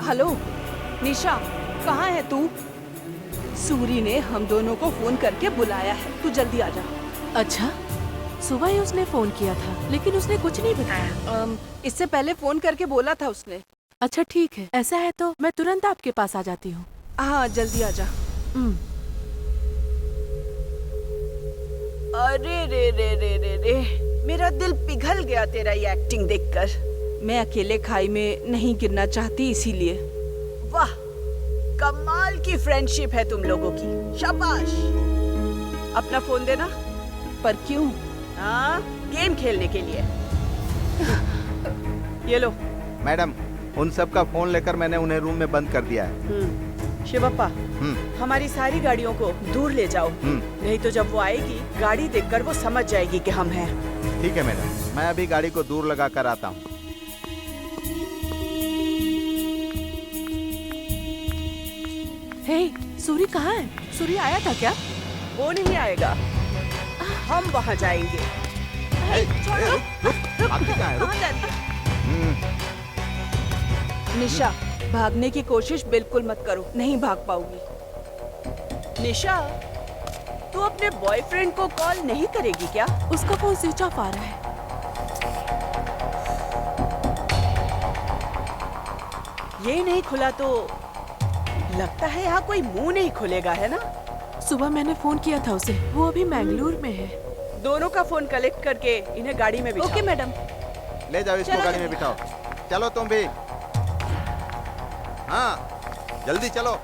हेलो निशा, कहाँ है तू? सूरी ने हम दोनों को फोन करके बुलाया है, तू जल्दी आ जा। अच्छा, सुबह ही उसने फोन किया था लेकिन उसने कुछ नहीं बताया। इससे पहले फोन करके बोला था उसने। अच्छा ठीक है, ऐसा है तो मैं तुरंत आपके पास आ जाती हूँ। हाँ जल्दी आ जा। अरे रे रे रे रे रे, मेरा दिल पिघल गया तेरा ये एक्टिंग देखकर। मैं अकेले खाई में नहीं गिरना चाहती, इसीलिए। वाह, कमाल की फ्रेंडशिप है तुम लोगों की, शाबाश। अपना फोन देना। पर क्यों? हाँ, गेम खेलने के लिए। ये लो। मैडम, उन सब का फोन लेकर मैंने उन्हें रूम में बंद कर दिया है। शिवप्पा, हमारी सारी गाड़ियों को दूर ले जाओ, नहीं तो जब वो आएगी गाड़ी देखकर वो समझ जाएगी कि हम हैं। ठीक है मैडम, मैं अभी गाड़ी को दूर लगा कर आता हूँ। हे, सूरी कहाँ है? सूरी आया था क्या? वो नहीं आएगा, हम वहाँ जाएंगे। निशा, भागने की कोशिश बिल्कुल मत करो, नहीं भाग पाओगी। निशा, तू अपने बॉयफ्रेंड को कॉल नहीं करेगी क्या? उसका फोन स्विच ऑफ आ रहा है। ये नहीं खुला तो लगता है यहाँ कोई मुंह नहीं खुलेगा, है ना? सुबह मैंने फोन किया था उसे, वो अभी मैंगलोर में है। दोनों का फोन कलेक्ट करके इन्हें गाड़ी में बिठाओ। Okay madam. ले जाओ इसको गाड़ी में बिठाओ। चलो तुम भी। हाँ, जल्दी चलो।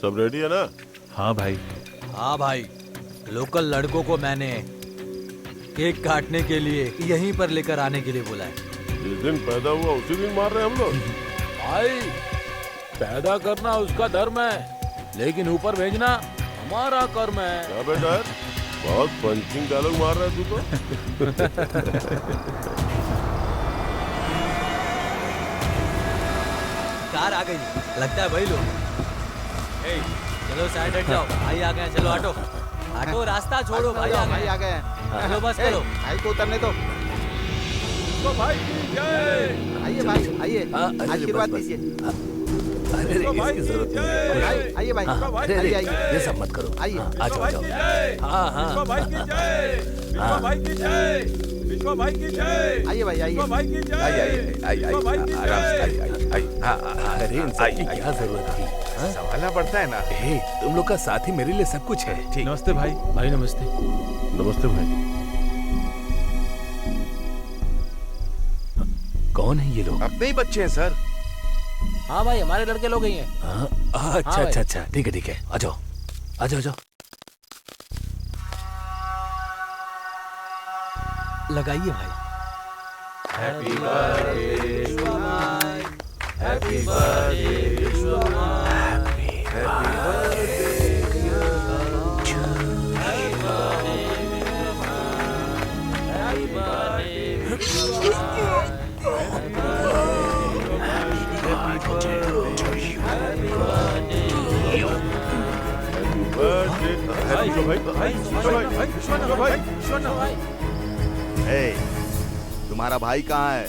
सब रेडी है ना? हाँ भाई। हाँ भाई, लोकल लड़कों को मैंने केक काटने के लिए यहीं पर लेकर आने के लिए बोला है। जिस दिन पैदा हुआ उसी दिन मार रहे हैं हम लोग। भाई, पैदा करना उसका धर्म है, लेकिन ऊपर भेजना हमारा कर्म है। क्या बेटा, बहुत पंचिंग डायलॉग मार रहा है तू तो। कार आ गई, लगता है भाई लोग। चलो साइड हट जाओ, भाई आ गए। चलो ऑटो ऑटो, रास्ता छोड़ो, भाई आ गए। चलो बस करो, भाई को उतरने दो। तो भाई की जय। आइए भाई, आइए, आशीर्वाद दीजिए। अरे इसकी जरूरत नहीं। आइए भाई, अरे ये सब मत करो। आइए, आ जाओ। हाँ हाँ। भाई की जय। भाई की जय। विश्वा भाई की जय। आइए भाई, आइए। विश्वा भाई की जय। आइए विश्वा भाई की आराम से जय। आइए। हाँ, अरे इन सब की क्या जरूरत थी? हाँ? संभालना पड़ता है ना। हे, तुम लोग का साथ ही मेरे लिए सब कुछ है। ठीक। नमस्ते भाई। भाई नमस्ते। नमस्ते भाई। कौन है ये लोग? अपने ही बच्चे हैं सर। हाँ भाई, हमारे लड़के लोग ही हैं। अच्छा अच्छा अच्छा, ठीक है ठीक है, आ जाओ आ जाओ आ जाओ। लगाइए भाई। हैप्पी बर्थडे हैप्पी तुम्हारा भाई कहाँ है?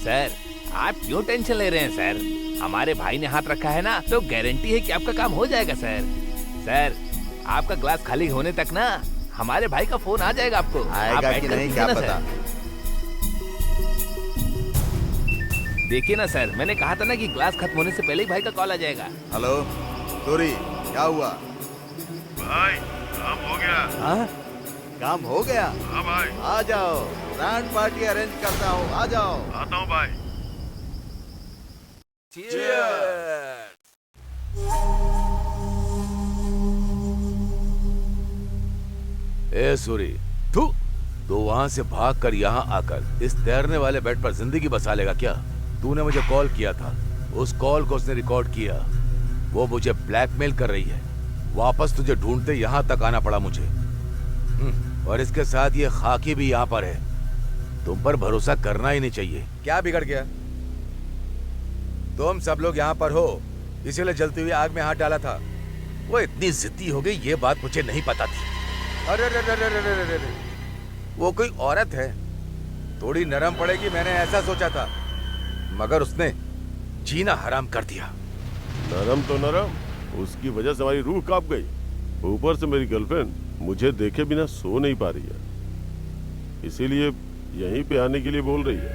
सर, आप क्यों टेंशन ले रहे हैं सर? हमारे भाई ने हाथ रखा है ना, तो गारंटी है कि आपका काम हो जाएगा सर। सर, आपका ग्लास खाली होने तक ना हमारे भाई का फोन आ जाएगा आपको। आप आएगा कि बैठकर नहीं पीजिए क्या ना, पता। सर। देखिए ना सर, मैंने कहा था ना कि ग्लास खत्म होने से पहले ही भाई का कॉल आ जाएगा। हेलो सूरी, क्या हुआ? भाई काम हो गया। हाँ? काम हो गया? हाँ भाई। आ जाओ, ग्रैंड पार्टी अरेंज करता हूँ, आ जाओ। आता हूँ भाई। ए सूरी, तू वहां से भागकर यहाँ आकर इस तैरने वाले बेड पर जिंदगी बसा लेगा क्या? तूने मुझे कॉल किया था, उस कॉल को उसने रिकॉर्ड किया। वो मुझे ब्लैकमेल कर रही है। वापस तुझे ढूंढते यहाँ तक आना पड़ा मुझे। और इसके साथ ये खाकी भी यहाँ पर है। तुम पर भरोसा करना ही नहीं चाहिए। क्या बिगड़ गया? तुम सब लोग यहाँ पर हो, इसीलिए जलती हुई आग में हाथ डाला था। वो इतनी जिद्दी हो गई, ये बात मुझे नहीं पता थी। अरे रे रे रे रे रे रे रे। वो कोई औरत है, थोड़ी नरम पड़ेगी, मैंने ऐसा सोचा था, मगर उसने जीना हराम कर दिया। नरम तो नरम, उसकी वजह से हमारी रूह कांप गई। ऊपर से मेरी गर्लफ्रेंड मुझे देखे बिना सो नहीं पा रही है, इसीलिए यहीं पे आने के लिए बोल रही है।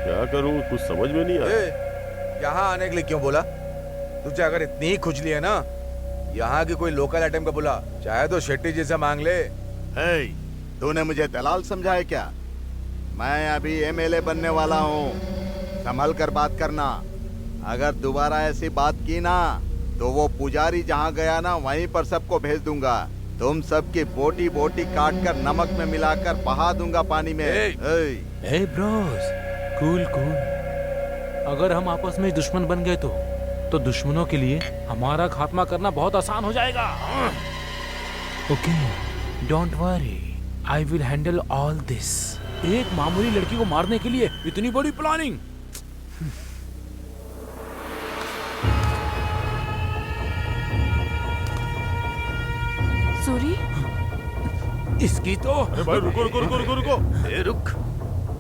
क्या करूं, कुछ समझ में नहीं आ रहा। यहाँ आने के लिए क्यों बोला? तुझे अगर इतनी ही खुजली है ना, यहाँ की कोई लोकल आइटम का बुला, चाहे तो शेट्टी जी से मांग ले। तूने मुझे दलाल समझा है क्या? मैं अभी एमएलए बनने वाला हूँ, संभल कर बात करना। अगर दोबारा ऐसी बात की ना, तो वो पुजारी जहाँ गया ना, वहीं पर सबको भेज दूंगा। तुम सबकी बोटी बोटी काट कर नमक में मिलाकर बहा दूंगा पानी में। ए ब्रोस, कूल कूल। अगर हम आपस में दुश्मन बन गए तो दुश्मनों के लिए हमारा खात्मा करना बहुत आसान हो जाएगा। Okay, don't worry, I will handle all this. एक मामूली लड़की को मारने के लिए इतनी बड़ी प्लानिंग। सूरी, इसकी तो। अरे भाई रुको रुको रुको रुको रुको। रुक,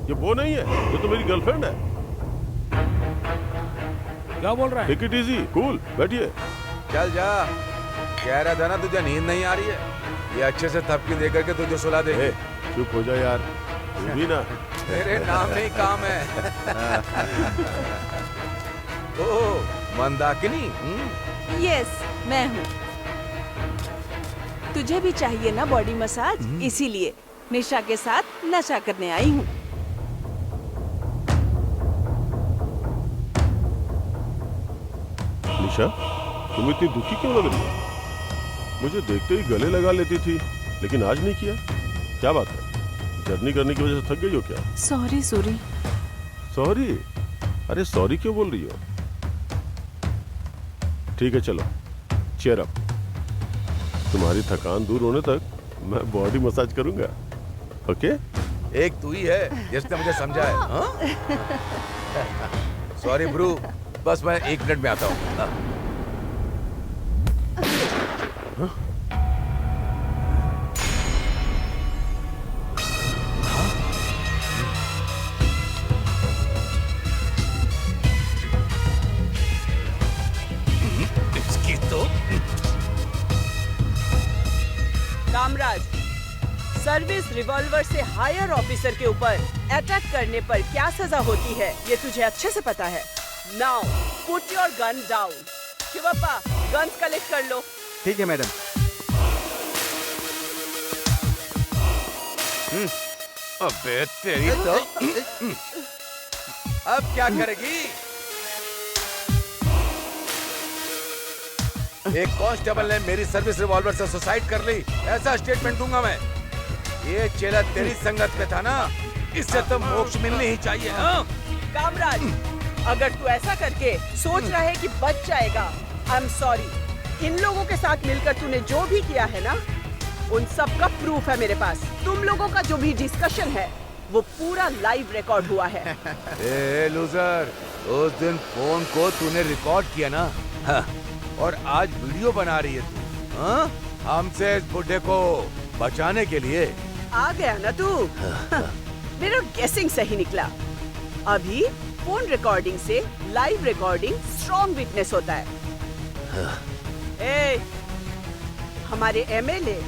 ये वो नहीं है, ये तो मेरी गर्लफ्रेंड है। क्या बोल रहा है? टेक इट इजी, कूल, बैठिए। चल जा। कह रहा था ना तुझे नींद नहीं आ रही है, ये अच्छे से थपकी दे करके तुझे सुला दे। चुप हो जा यार, तू भी ना। तेरे नाम में ही काम है। ओ मंदाकिनी। यस, मैं हूँ। तुझे भी चाहिए ना बॉडी मसाज, इसीलिए निशा के साथ नशा करने आई हूँ। निशा, तुम इतनी दुखी क्यों लग रही हो? मुझे देखते ही गले लगा लेती थी, लेकिन आज नहीं किया। क्या बात है? जर्नी करने की वजह से थक गई हो क्या? सॉरी सूरी। सॉरी? अरे सॉरी क्यों बोल रही हो? ठीक है चलो, चीयर अप। तुम्हारी थकान दूर होने तक मैं बॉडी मसाज करूंगा, ओके? एक तू ही है जिसने मुझे समझा है। सॉरी ब्रू, बस मैं 1 मिनट में आता हूँ। कामराज, सर्विस रिवॉल्वर से हायर ऑफिसर के ऊपर अटैक करने पर क्या सजा होती है ये तुझे अच्छे से पता है। Now put your gun down. Shivappa, guns collect कर लो। ठीक है मैडम। अबे तेरी तो अब क्या करेगी? एक कांस्टेबल ने मेरी सर्विस रिवॉल्वर से सुसाइड कर ली, ऐसा स्टेटमेंट दूंगा मैं। ये चेला तेरी संगत में था ना, इससे तो मोक्ष मिलनी ही चाहिए ना। कामराज, अगर तू ऐसा करके सोच रहा है कि बच जाएगा, आई एम सॉरी। इन लोगों के साथ मिलकर तूने जो भी किया है ना, उन सब का प्रूफ है मेरे पास। तुम लोगों का जो भी डिस्कशन है वो पूरा लाइव रिकॉर्ड हुआ है। ए लूजर, उस दिन फोन को तूने रिकॉर्ड किया ना, हाँ, और आज वीडियो बना रही है तू, हाँ? हमसे इस बुड्ढे को बचाने के लिए आ गया ना तू। मेरा गेसिंग सही निकला। अभी फोन रिकॉर्डिंग से लाइव रिकॉर्डिंग स्ट्रॉन्ग विटनेस होता है। ए, हमारे एमएलए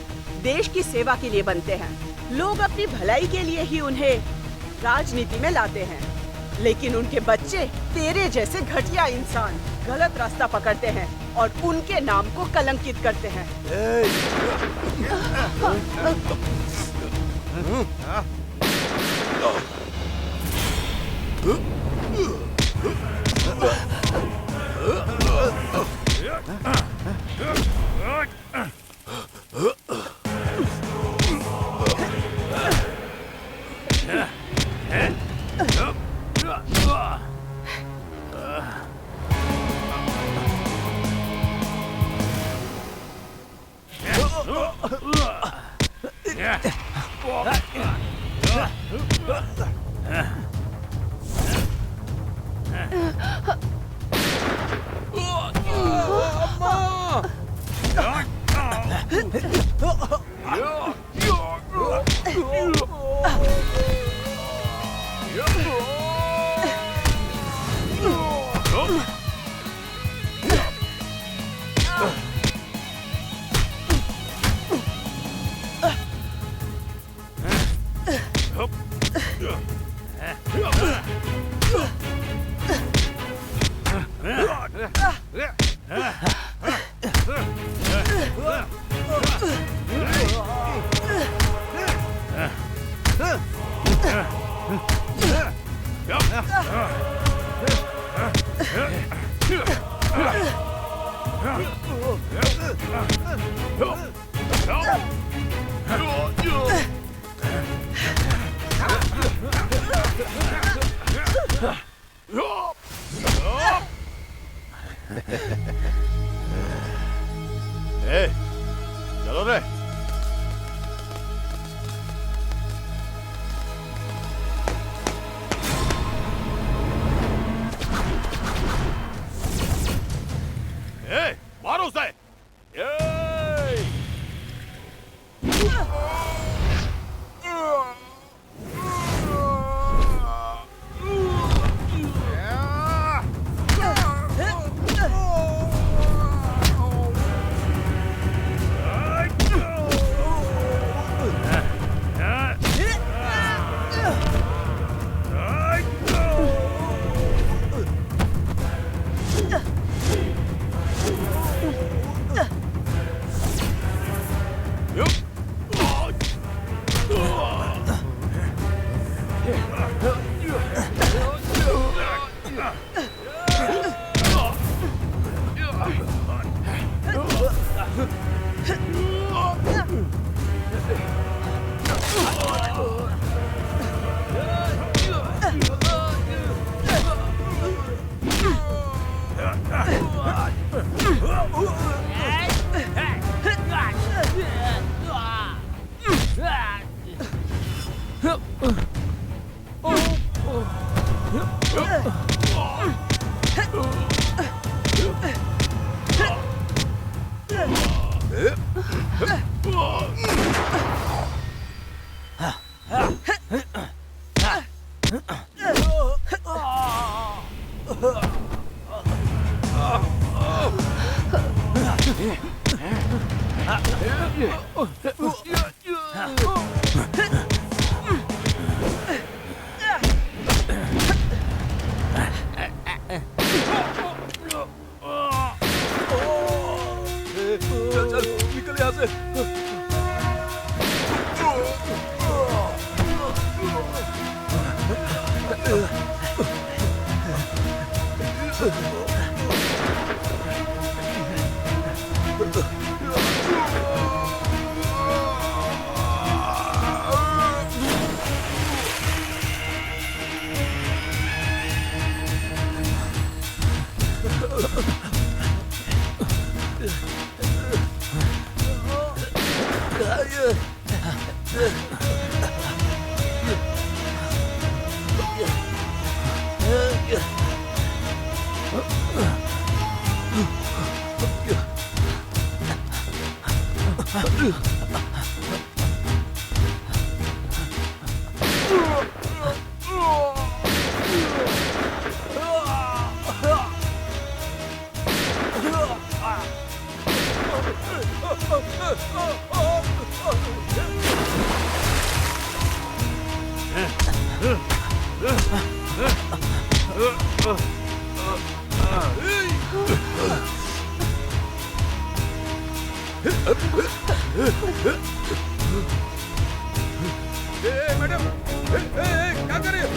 देश की सेवा के लिए बनते हैं। लोग अपनी भलाई के लिए ही उन्हें राजनीति में लाते हैं, लेकिन उनके बच्चे तेरे जैसे घटिया इंसान गलत रास्ता पकड़ते हैं और उनके नाम को कलंकित करते हैं। ए, चलो रे। ए, मारो उसे। मैडम, क्या कर रहे हो?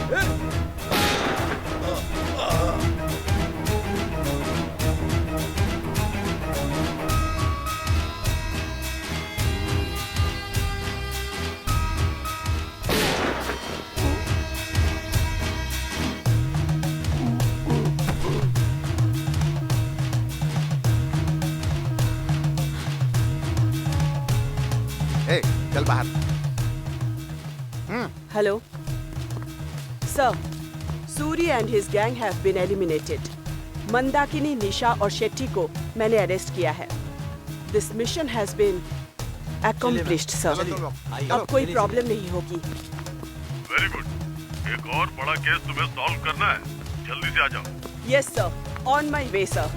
ए, चल बाहर। Hello. Sir, Suri and his gang have been eliminated. Mandakini, निशा और शेट्टी को मैंने अरेस्ट किया है. This mission has been accomplished, sir. अब कोई प्रॉब्लम नहीं होगी. Very good. एक और बड़ा केस तुम्हें सॉल्व करना है, जल्दी से आ जाओ। Yes, sir. On my way, sir.